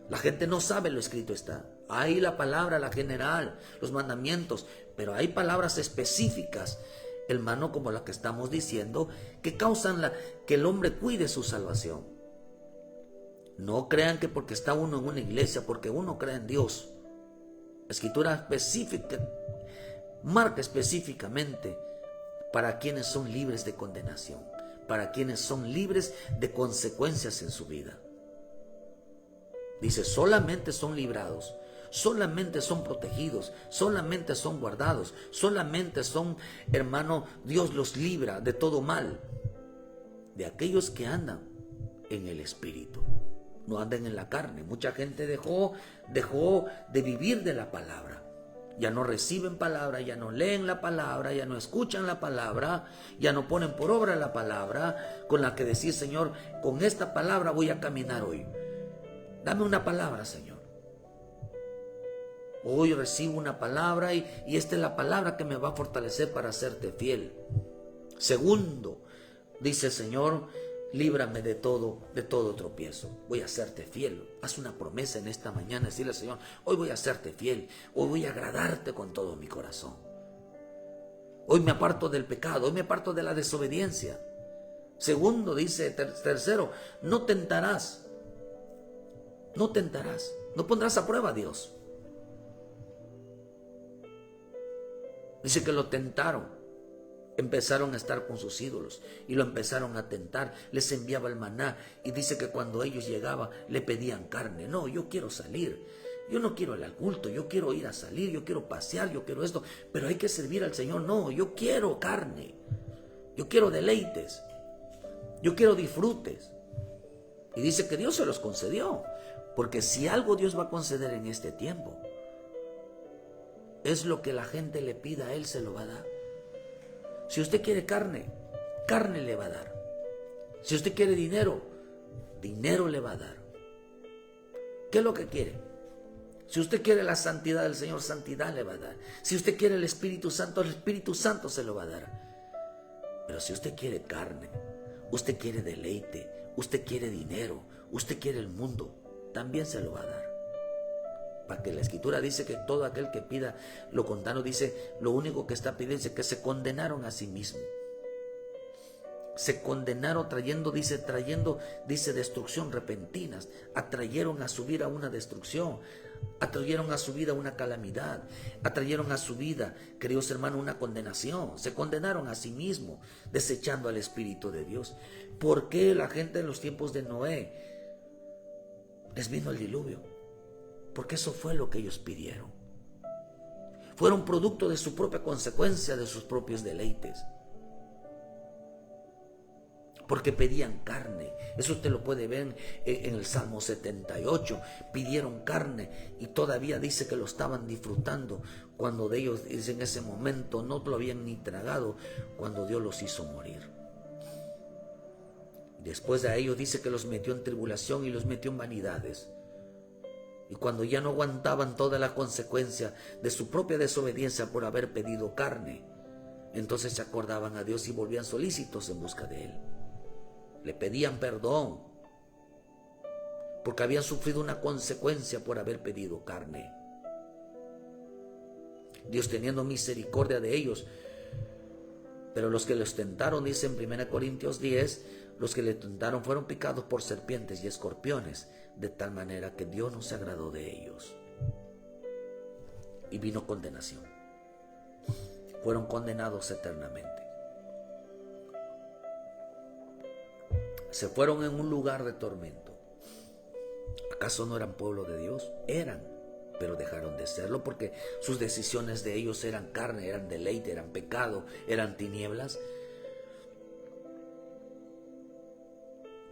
La gente no sabe lo escrito está. Hay la palabra, la general, los mandamientos, pero hay palabras específicas, hermano, como la que estamos diciendo, que causan que el hombre cuide su salvación. No crean que porque está uno en una iglesia, porque uno cree en Dios. Escritura específica, marca específicamente para quienes son libres de condenación, para quienes son libres de consecuencias en su vida. Dice, solamente son librados, solamente son protegidos, solamente son guardados, solamente son, hermano, Dios los libra de todo mal, de aquellos que andan en el Espíritu, no andan en la carne. Mucha gente dejó de vivir de la palabra. Ya no reciben palabra, ya no leen la palabra, ya no escuchan la palabra, ya no ponen por obra la palabra con la que decir, Señor, con esta palabra voy a caminar hoy. Dame una palabra, Señor. Hoy recibo una palabra y esta es la palabra que me va a fortalecer para hacerte fiel. Segundo, dice el Señor, líbrame de todo tropiezo. Voy a hacerte fiel. Haz una promesa en esta mañana. Decirle al Señor, hoy voy a hacerte fiel. Hoy voy a agradarte con todo mi corazón. Hoy me aparto del pecado. Hoy me aparto de la desobediencia. Segundo, dice, tercero, no tentarás. No tentarás. No pondrás a prueba a Dios. Dice que lo tentaron. Empezaron a estar con sus ídolos y lo empezaron a tentar. Les enviaba el maná y dice que cuando ellos llegaban le pedían carne. No, yo quiero salir, yo no quiero ir al culto, yo quiero ir a salir, yo quiero pasear, yo quiero esto, pero hay que servir al Señor. No, yo quiero carne, yo quiero deleites, yo quiero disfrutes. Y dice que Dios se los concedió, porque si algo Dios va a conceder en este tiempo, es lo que la gente le pida a Él, se lo va a dar. Si usted quiere carne, carne le va a dar. Si usted quiere dinero, dinero le va a dar. ¿Qué es lo que quiere? Si usted quiere la santidad del Señor, santidad le va a dar. Si usted quiere el Espíritu Santo se lo va a dar. Pero si usted quiere carne, usted quiere deleite, usted quiere dinero, usted quiere el mundo, también se lo va a dar. Para que la Escritura dice que todo aquel que pida lo contrario, dice, lo único que está pidiendo es que se condenaron a sí mismos. Se condenaron trayendo destrucción repentinas. Atrayeron a su vida una destrucción. Atrayeron a su vida una calamidad. Atrayeron a su vida, queridos hermanos, una condenación. Se condenaron a sí mismos, desechando al Espíritu de Dios. ¿Por qué la gente en los tiempos de Noé les vino el diluvio? Porque eso fue lo que ellos pidieron. Fueron producto de su propia consecuencia, de sus propios deleites. Porque pedían carne. Eso usted lo puede ver en el Salmo 78. Pidieron carne y todavía dice que lo estaban disfrutando cuando de ellos, en ese momento, no lo habían ni tragado cuando Dios los hizo morir. Después de ellos dice que los metió en tribulación y los metió en vanidades. Y cuando ya no aguantaban toda la consecuencia de su propia desobediencia por haber pedido carne, entonces se acordaban a Dios y volvían solícitos en busca de Él. Le pedían perdón, porque habían sufrido una consecuencia por haber pedido carne. Dios teniendo misericordia de ellos, pero los que los tentaron, dice en 1 Corintios 10, los que le tentaron fueron picados por serpientes y escorpiones, de tal manera que Dios no se agradó de ellos. Y vino condenación. Fueron condenados eternamente. Se fueron en un lugar de tormento. ¿Acaso no eran pueblo de Dios? Eran, pero dejaron de serlo porque sus decisiones de ellos eran carne, eran deleite, eran pecado, eran tinieblas.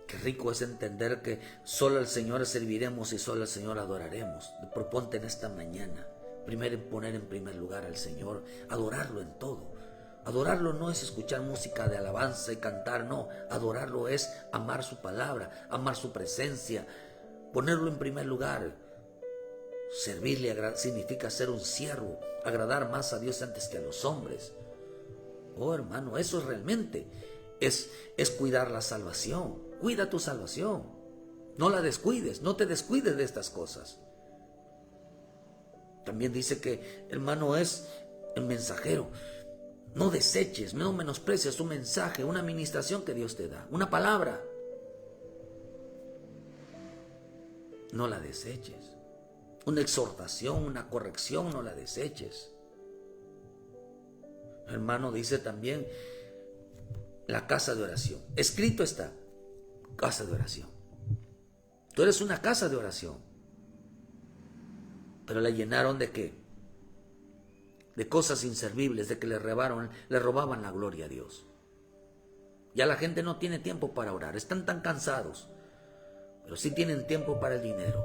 Qué rico es entender que solo al Señor serviremos y solo al Señor adoraremos. Proponte en esta mañana, primero poner en primer lugar al Señor, adorarlo en todo. Adorarlo no es escuchar música de alabanza y cantar, no. Adorarlo es amar su palabra, amar su presencia, ponerlo en primer lugar. Servirle significa ser un siervo, agradar más a Dios antes que a los hombres. Oh, hermano, eso realmente es cuidar la salvación. Cuida tu salvación. No la descuides, no te descuides de estas cosas. También dice que, hermano, es el mensajero. No deseches, no menosprecies un mensaje, una administración que Dios te da, una palabra. No la deseches. Una exhortación, una corrección, no la deseches. Hermano, dice también la casa de oración. Escrito está, casa de oración. Tú eres una casa de oración. Pero la llenaron ¿de qué? De cosas inservibles, de que le robaban la gloria a Dios. Ya la gente no tiene tiempo para orar, están tan cansados, pero sí tienen tiempo para el dinero,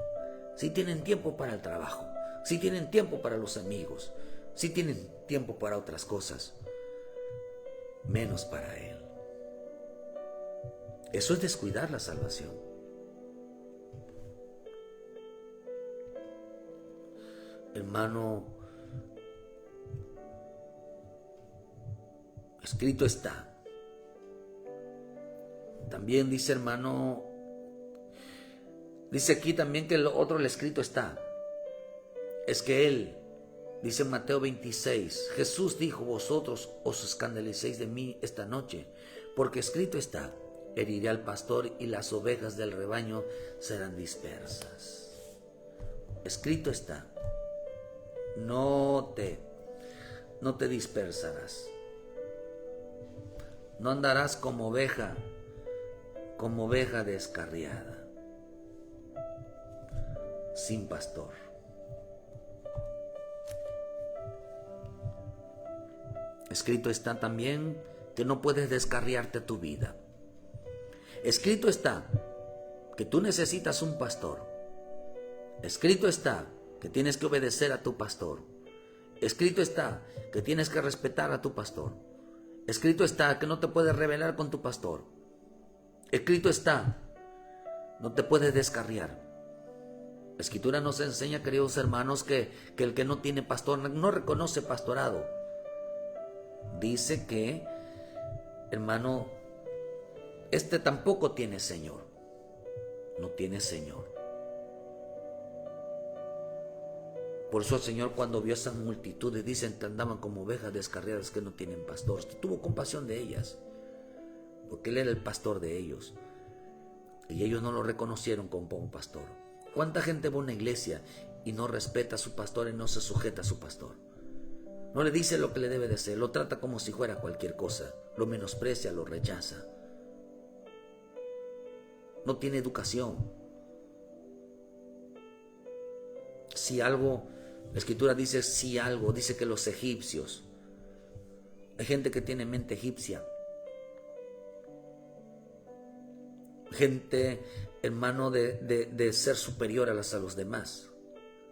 sí tienen tiempo para el trabajo, sí tienen tiempo para los amigos, sí tienen tiempo para otras cosas, menos para Él. Eso es descuidar la salvación. Hermano, escrito está. También dice, hermano, dice aquí también que lo otro, el escrito está. Es que Él, dice en Mateo 26, Jesús dijo, vosotros os escandalicéis de mí esta noche, porque escrito está, heriré al pastor y las ovejas del rebaño serán dispersas. Escrito está, no te dispersarás. No andarás como oveja descarriada, sin pastor. Escrito está también que no puedes descarriarte tu vida. Escrito está que tú necesitas un pastor. Escrito está que tienes que obedecer a tu pastor. Escrito está que tienes que respetar a tu pastor. Escrito está que no te puedes rebelar con tu pastor. Escrito está, no te puedes descarriar. La Escritura nos enseña, queridos hermanos, que el que no tiene pastor no reconoce pastorado. Dice que, hermano, este tampoco tiene Señor. No tiene Señor. Por eso el Señor, cuando vio a esas multitudes, dicen que andaban como ovejas descarriadas que no tienen pastor, tuvo compasión de ellas, porque Él era el pastor de ellos, y ellos no lo reconocieron como pastor. ¿Cuánta gente va a una iglesia y no respeta a su pastor y no se sujeta a su pastor? No le dice lo que le debe de ser, lo trata como si fuera cualquier cosa, lo menosprecia, lo rechaza. No tiene educación. Si algo, la Escritura dice si algo, dice que los egipcios, hay gente que tiene mente egipcia, gente, hermano, de ser superior a los demás,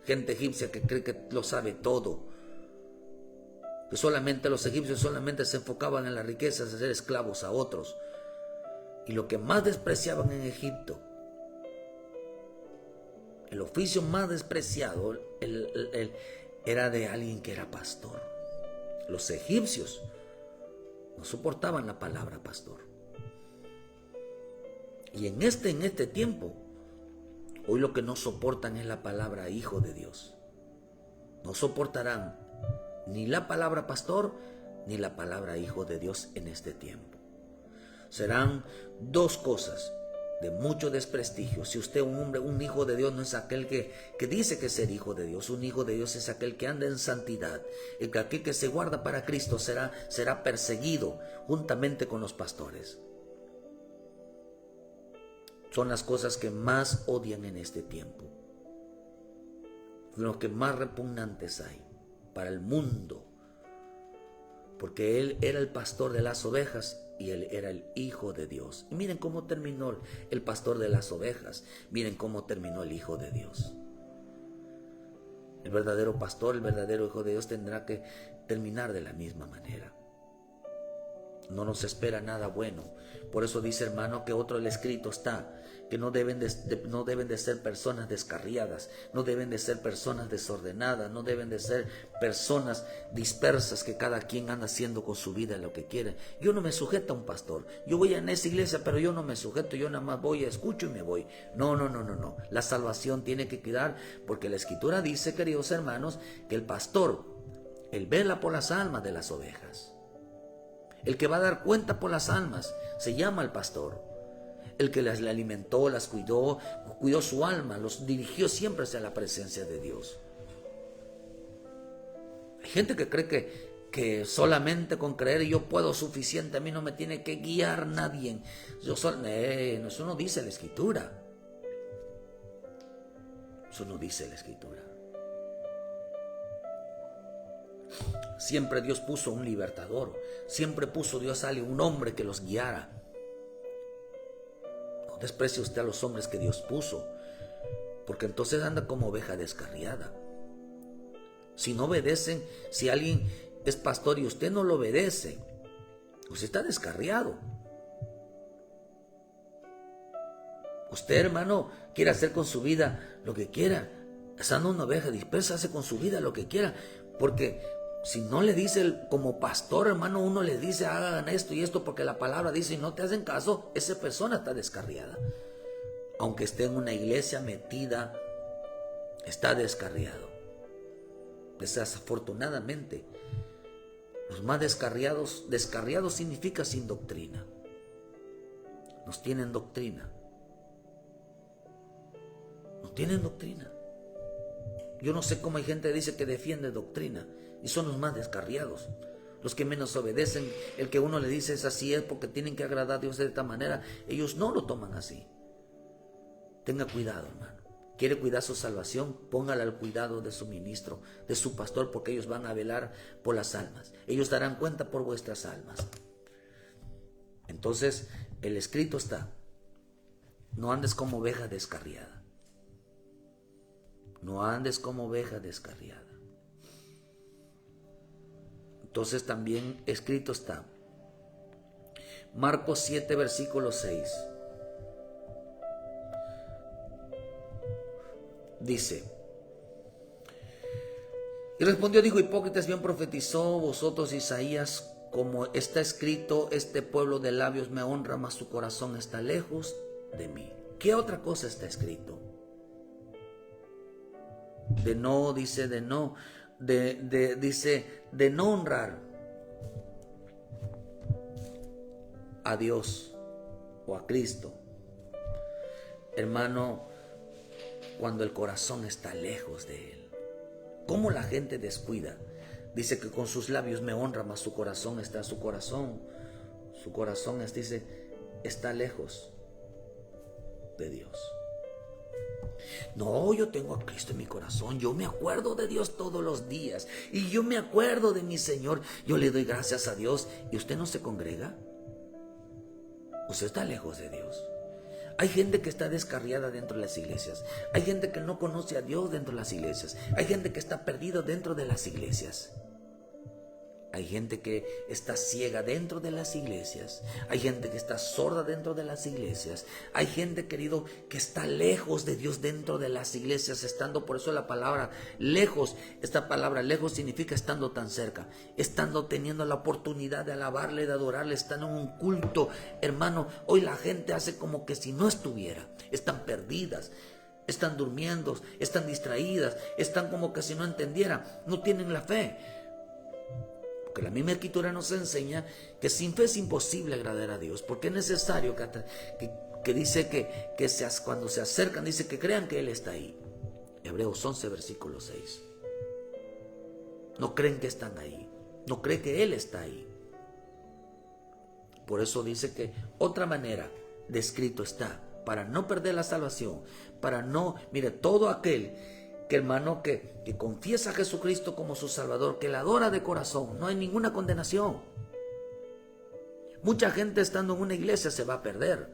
gente egipcia que cree que lo sabe todo, que solamente los egipcios solamente se enfocaban en las riquezas de ser esclavos a otros, y lo que más despreciaban en Egipto, el oficio más despreciado era de alguien que era pastor. Los egipcios no soportaban la palabra pastor. Y en este tiempo, hoy lo que no soportan es la palabra hijo de Dios. No soportarán ni la palabra pastor ni la palabra hijo de Dios en este tiempo. Serán dos cosas de mucho desprestigio. Si usted, un hombre, un hijo de Dios, no es aquel que dice que es ser hijo de Dios. Un hijo de Dios es aquel que anda en santidad. El que aquel que se guarda para Cristo será perseguido juntamente con los pastores. Son las cosas que más odian en este tiempo, lo que más repugnantes hay para el mundo, porque Él era el pastor de las ovejas y Él era el Hijo de Dios. Y miren cómo terminó el pastor de las ovejas, miren cómo terminó el Hijo de Dios. El verdadero pastor, el verdadero Hijo de Dios tendrá que terminar de la misma manera. No nos espera nada bueno. Por eso dice, hermano, que otro el escrito está, que no deben de ser personas descarriadas, no deben de ser personas desordenadas, no deben de ser personas dispersas, que cada quien anda haciendo con su vida lo que quiere. Yo no me sujeto a un pastor. Yo voy a esa iglesia, pero yo no me sujeto. Yo nada más voy, escucho y me voy. No. La salvación tiene que quedar, porque la Escritura dice, queridos hermanos, que el pastor, él vela por las almas de las ovejas. El que va a dar cuenta por las almas se llama el pastor. El que las alimentó, las cuidó su alma, los dirigió siempre hacia la presencia de Dios. Hay gente que cree que solamente con creer yo puedo suficiente, a mí no me tiene que guiar nadie. Eso no dice la Escritura. Eso no dice la Escritura. Siempre Dios puso un libertador. Siempre puso Dios a alguien, un hombre que los guiara. No desprecie usted a los hombres que Dios puso, porque entonces anda como oveja descarriada. Si no obedecen, si alguien es pastor y usted no lo obedece, usted está descarriado. Usted, hermano, quiere hacer con su vida lo que quiera. Estando una oveja dispersa, hace con su vida lo que quiera, porque si no le dice como pastor, hermano, uno le dice hagan esto y esto porque la palabra dice y no te hacen caso, esa persona está descarriada. Aunque esté en una iglesia metida, está descarriado. Desafortunadamente, los más descarriados significa sin doctrina. Nos tienen doctrina. No tienen doctrina. Yo no sé cómo hay gente que dice que defiende doctrina y son los más descarriados, los que menos obedecen. El que uno le dice es así es porque tienen que agradar a Dios de esta manera, ellos no lo toman así. Tenga cuidado, hermano. Quiere cuidar su salvación, póngala al cuidado de su ministro, de su pastor, porque ellos van a velar por las almas. Ellos darán cuenta por vuestras almas. Entonces, el escrito está: no andes como oveja descarriada. No andes como oveja descarriada. Entonces también escrito está Marcos 7, versículo 6. Dice: y respondió, dijo: hipócritas, bien profetizó vosotros Isaías, como está escrito, este pueblo de labios me honra, mas su corazón está lejos de mí. ¿Qué otra cosa está escrito? De no, dice de no, dice de no honrar a Dios o a Cristo. Hermano, cuando el corazón está lejos de Él. ¿Cómo la gente descuida? Dice que con sus labios me honra, mas su corazón está, su corazón dice, está lejos de Dios. No, yo tengo a Cristo en mi corazón, yo me acuerdo de Dios todos los días y yo me acuerdo de mi Señor, yo le doy gracias a Dios. ¿Y usted no se congrega? Usted está lejos de Dios. Hay gente que está descarriada dentro de las iglesias, hay gente que no conoce a Dios dentro de las iglesias, hay gente que está perdido dentro de las iglesias. Hay gente que está ciega dentro de las iglesias. Hay gente que está sorda dentro de las iglesias. Hay gente, querido, que está lejos de Dios dentro de las iglesias, estando, por eso la palabra lejos, esta palabra lejos significa estando tan cerca, estando teniendo la oportunidad de alabarle, de adorarle, estando en un culto. Hermano, hoy la gente hace como que si no estuviera, están perdidas. Están durmiendo, están distraídas, están como que si no entendieran, no tienen la fe. Porque la misma Escritura nos enseña que sin fe es imposible agradar a Dios, porque es necesario que dice que cuando se acercan, dice que crean que Él está ahí. Hebreos 11, versículo 6. No creen que están ahí, no creen que Él está ahí. Por eso dice que otra manera de escrito está, para no perder la salvación, para no, mire, todo aquel que, hermano, que confiesa a Jesucristo como su Salvador, que le adora de corazón, no hay ninguna condenación. Mucha gente estando en una iglesia se va a perder.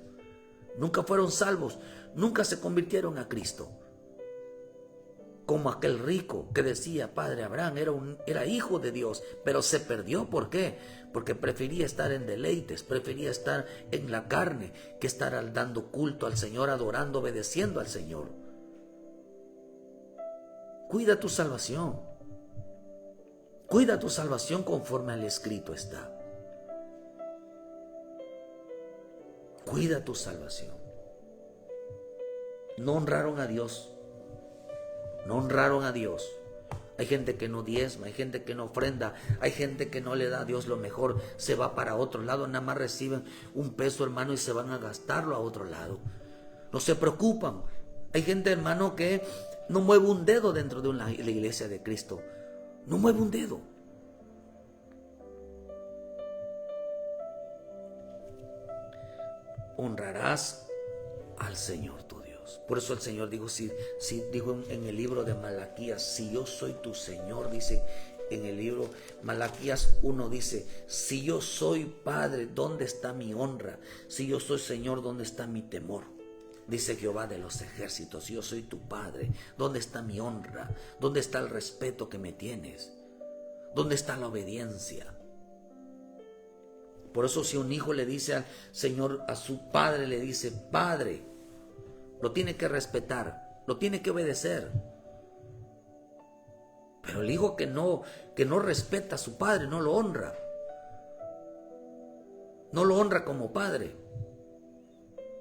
Nunca fueron salvos, nunca se convirtieron a Cristo. como aquel rico que decía, Padre Abraham era hijo de Dios, pero se perdió. ¿Por qué? Porque prefería estar en deleites, prefería estar en la carne, que estar dando culto al Señor, adorando, obedeciendo al Señor. Cuida tu salvación. Cuida tu salvación conforme al escrito está. Cuida tu salvación. No honraron a Dios. No honraron a Dios. Hay gente que no diezma, hay gente que no ofrenda, hay gente que no le da a Dios lo mejor, se va para otro lado, nada más reciben un peso, hermano, y se van a gastarlo a otro lado. No se preocupan. Hay gente, hermano, que no mueve un dedo dentro de la iglesia de Cristo. No mueve un dedo. Honrarás al Señor tu Dios. Por eso el Señor dijo, dijo en el libro de Malaquías, si yo soy tu Señor, dice en el libro Malaquías 1, dice, si yo soy Padre, ¿dónde está mi honra? Si yo soy Señor, ¿dónde está mi temor? Dice Jehová de los ejércitos, yo soy tu Padre, ¿dónde está mi honra? ¿Dónde está el respeto que me tienes? ¿Dónde está la obediencia? Por eso si un hijo le dice al Señor, a su padre le dice, Padre, lo tiene que respetar, lo tiene que obedecer. Pero el hijo que no respeta a su padre, no lo honra. No lo honra como padre.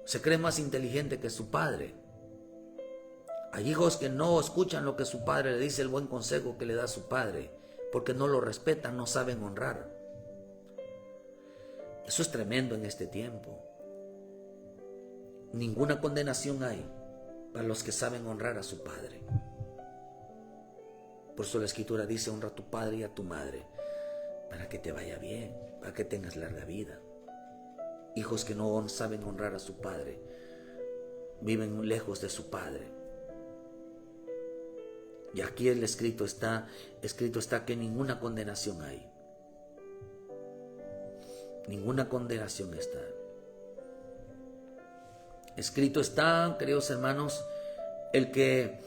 Se cree más inteligente que su padre. Hay hijos que no escuchan lo que su padre le dice, el buen consejo que le da su padre, porque no lo respetan, no saben honrar. Eso es tremendo en este tiempo. Ninguna condenación hay para los que saben honrar a su padre. Por eso la Escritura dice, honra a tu padre y a tu madre, para que te vaya bien, para que tengas larga vida. Hijos que no saben honrar a su padre, viven lejos de su padre. Y aquí el escrito está que ninguna condenación hay. Ninguna condenación está. Escrito está, queridos hermanos, el que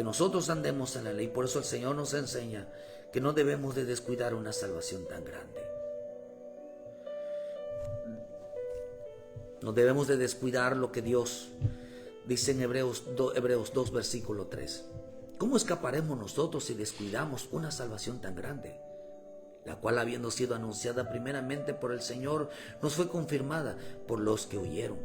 nosotros andemos en la ley. Por eso el Señor nos enseña que no debemos de descuidar una salvación tan grande. No debemos de descuidar lo que Dios dice en Hebreos 2, versículo 3. ¿Cómo escaparemos nosotros si descuidamos una salvación tan grande? La cual, habiendo sido anunciada primeramente por el Señor, nos fue confirmada por los que oyeron,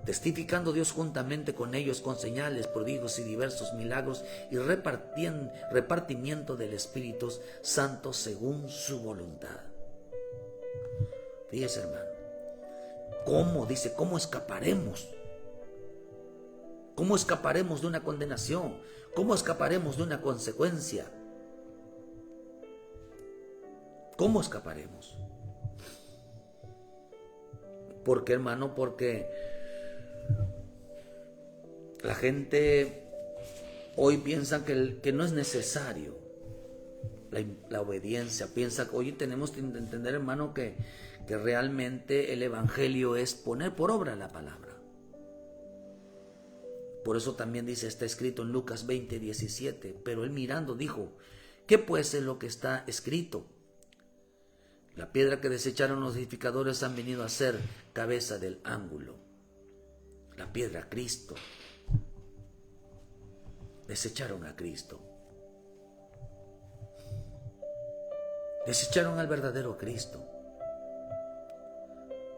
testificando Dios juntamente con ellos con señales, prodigios y diversos milagros y repartimiento del Espíritu Santo según su voluntad. Fíjese, hermano, ¿cómo escaparemos? ¿Cómo escaparemos de una condenación? ¿Cómo escaparemos de una consecuencia? ¿Cómo escaparemos? ¿Por qué, hermano? Porque la gente hoy piensa que no es necesario la obediencia. Piensa que hoy tenemos que entender, hermano, que realmente el evangelio es poner por obra la palabra. Por eso también dice, está escrito en Lucas 20:17, pero él mirando dijo, ¿qué pues es lo que está escrito? La piedra que desecharon los edificadores han venido a ser cabeza del ángulo. La piedra, Cristo. Desecharon a Cristo. Desecharon al verdadero Cristo.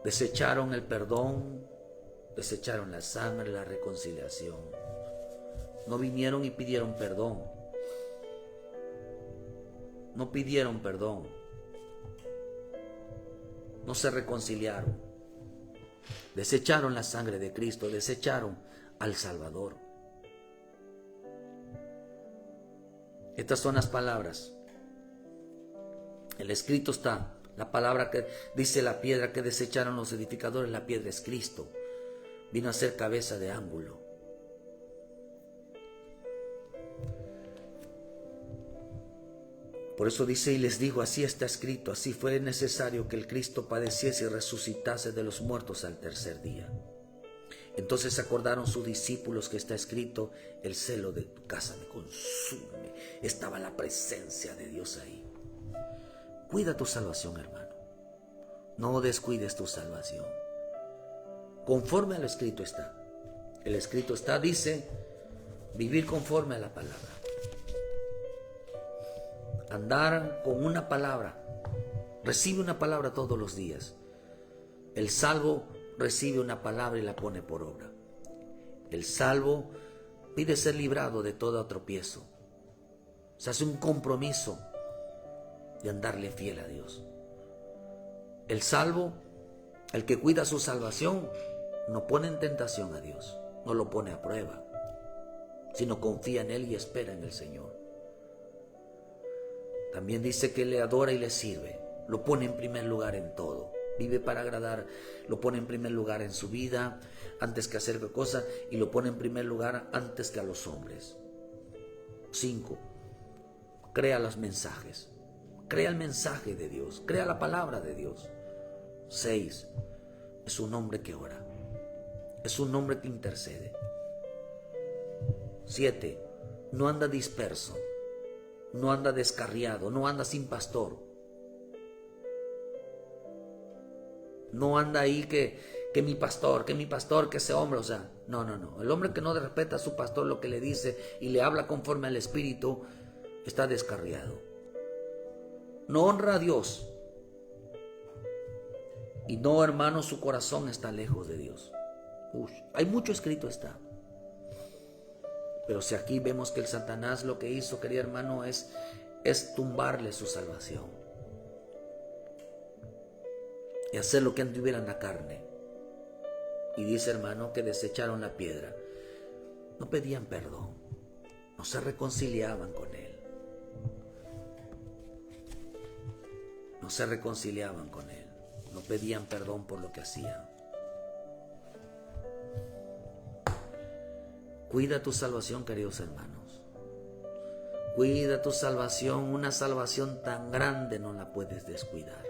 Desecharon el perdón. Desecharon la sangre, la reconciliación. No vinieron y pidieron perdón. No pidieron perdón. No se reconciliaron. Desecharon la sangre de Cristo, desecharon al Salvador. Estas son las palabras. El escrito está, la palabra que dice la piedra que desecharon los edificadores, la piedra es Cristo. Vino a ser cabeza de ángulo. Por eso dice, y les digo, así está escrito, así fue necesario que el Cristo padeciese y resucitase de los muertos al tercer día. Entonces acordaron sus discípulos que está escrito: el celo de tu casa me consume. Estaba la presencia de Dios ahí. Cuida tu salvación, hermano. No descuides tu salvación. Conforme a lo escrito está. El escrito está, dice, vivir conforme a la palabra. Andar con una palabra. Recibe una palabra todos los días. El salvo recibe una palabra y la pone por obra. El salvo pide ser librado de todo tropiezo. Se hace un compromiso de andarle fiel a Dios. El salvo, el que cuida su salvación, no pone en tentación a Dios, no lo pone a prueba, sino confía en Él y espera en el Señor. También dice que le adora y le sirve, lo pone en primer lugar en todo. Vive para agradar, lo pone en primer lugar en su vida antes que hacer cosa, y lo pone en primer lugar antes que a los hombres. 5. Crea los mensajes. Crea el mensaje de Dios, crea la palabra de Dios. 6. Es un hombre que ora, es un hombre que intercede. 7. No anda disperso, no anda descarriado, no anda sin pastor. No anda ahí que mi pastor, que ese hombre, o sea, no. El hombre que no respeta a su pastor lo que le dice y le habla conforme al Espíritu, está descarriado. No honra a Dios. Y no, hermano, su corazón está lejos de Dios. Hay mucho escrito está. Pero si aquí vemos que el Satanás lo que hizo, querido hermano, es tumbarle su salvación. Y hacer lo que anduviera en la carne. Y dice, hermano, que desecharon la piedra. No pedían perdón. No se reconciliaban con Él. No se reconciliaban con Él. No pedían perdón por lo que hacían. Cuida tu salvación, queridos hermanos. Cuida tu salvación. Una salvación tan grande no la puedes descuidar.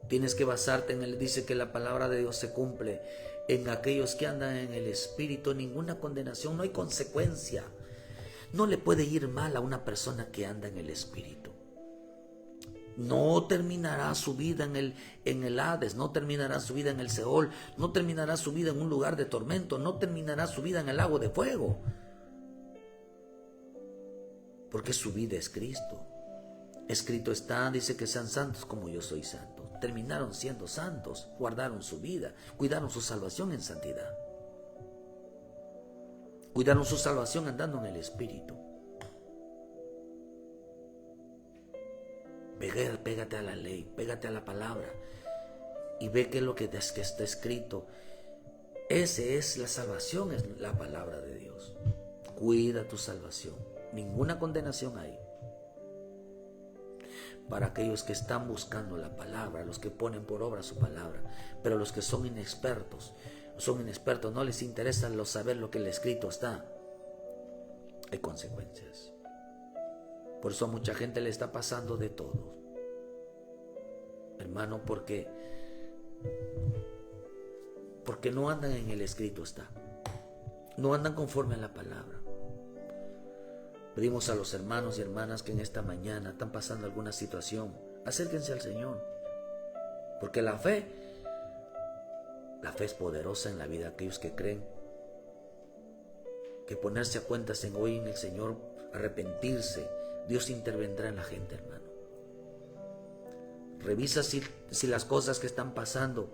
Tienes que basarte en Él. Dice que la palabra de Dios se cumple en aquellos que andan en el Espíritu. Ninguna condenación, no hay consecuencia. No le puede ir mal a una persona que anda en el Espíritu. No terminará su vida en el Hades, no terminará su vida en el Seol, no terminará su vida en un lugar de tormento, no terminará su vida en el lago de fuego. Porque su vida es Cristo. Escrito está, dice que sean santos como yo soy santo. Terminaron siendo santos, guardaron su vida, cuidaron su salvación en santidad. Cuidaron su salvación andando en el Espíritu. Pégate a la ley, pégate a la palabra y ve que lo que está escrito. Ese es la salvación, es la palabra de Dios. Cuida tu salvación. Ninguna condenación hay. Para aquellos que están buscando la palabra, los que ponen por obra su palabra, pero los que son inexpertos, no les interesa saber lo que el escrito está. Hay consecuencias. Por eso a mucha gente le está pasando de todo. Hermano, porque no andan en el escrito está. No andan conforme a la palabra. Pedimos a los hermanos y hermanas que en esta mañana están pasando alguna situación, acérquense al Señor. Porque la fe es poderosa en la vida de aquellos que creen. Que ponerse a cuentas en hoy en el Señor, arrepentirse, Dios intervendrá en la gente, hermano. Revisa si las cosas que están pasando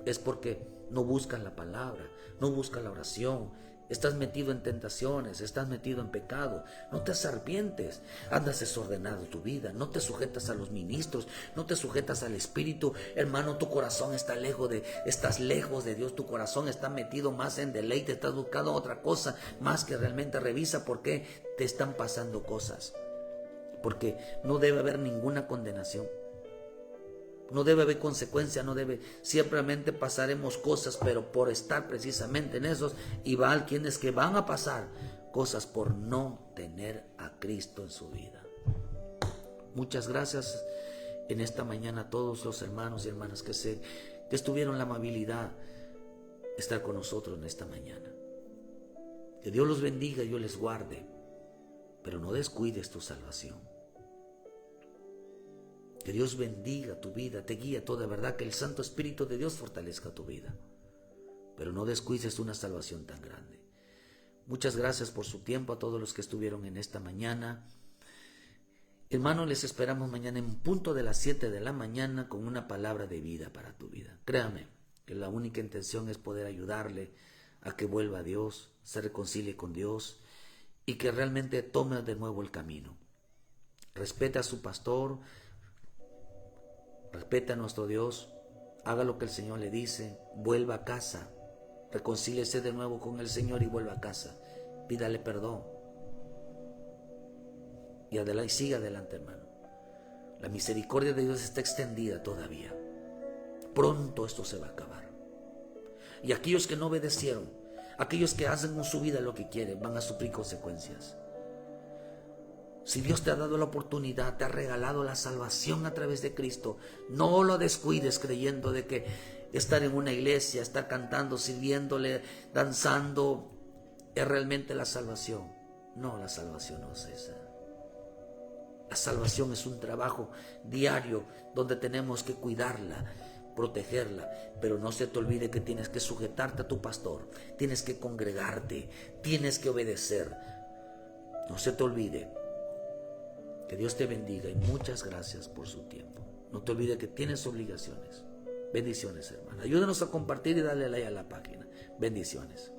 es porque no buscas la palabra, no buscas la oración, estás metido en tentaciones, estás metido en pecado. No te arrepientes, andas desordenado tu vida, no te sujetas a los ministros, no te sujetas al Espíritu. Hermano, tu corazón estás lejos de Dios, tu corazón está metido más en deleite, estás buscando otra cosa más que realmente. Revisa por qué te están pasando cosas. Porque no debe haber ninguna condenación. No debe haber consecuencia, simplemente pasaremos cosas, pero por estar precisamente en esos, y va quienes que van a pasar cosas por no tener a Cristo en su vida. Muchas gracias en esta mañana a todos los hermanos y hermanas que tuvieron la amabilidad estar con nosotros en esta mañana. Que Dios los bendiga y Dios les guarde, pero no descuides tu salvación. Que Dios bendiga tu vida, te guíe toda verdad, que el Santo Espíritu de Dios fortalezca tu vida, pero no descuides una salvación tan grande. Muchas gracias por su tiempo a todos los que estuvieron en esta mañana. Hermanos, les esperamos mañana en punto de las 7 de la mañana con una palabra de vida para tu vida. Créame que la única intención es poder ayudarle a que vuelva a Dios, se reconcilie con Dios y que realmente tome de nuevo el camino. Respeta a su pastor, respeta a nuestro Dios, haga lo que el Señor le dice, vuelva a casa, reconcíliese de nuevo con el Señor y vuelva a casa, pídale perdón y siga adelante, hermano. La misericordia de Dios está extendida todavía. Pronto esto se va a acabar. Y aquellos que no obedecieron, aquellos que hacen con su vida lo que quieren, van a sufrir consecuencias. Si Dios te ha dado la oportunidad, te ha regalado la salvación a través de Cristo, no lo descuides creyendo de que estar en una iglesia, estar cantando, sirviéndole, danzando, es realmente la salvación. No, la salvación no es esa. La salvación es un trabajo diario donde tenemos que cuidarla, protegerla, pero no se te olvide que tienes que sujetarte a tu pastor, tienes que congregarte, tienes que obedecer. No se te olvide. Que Dios te bendiga y muchas gracias por su tiempo. No te olvides que tienes obligaciones. Bendiciones, hermano. Ayúdanos a compartir y darle like a la página. Bendiciones.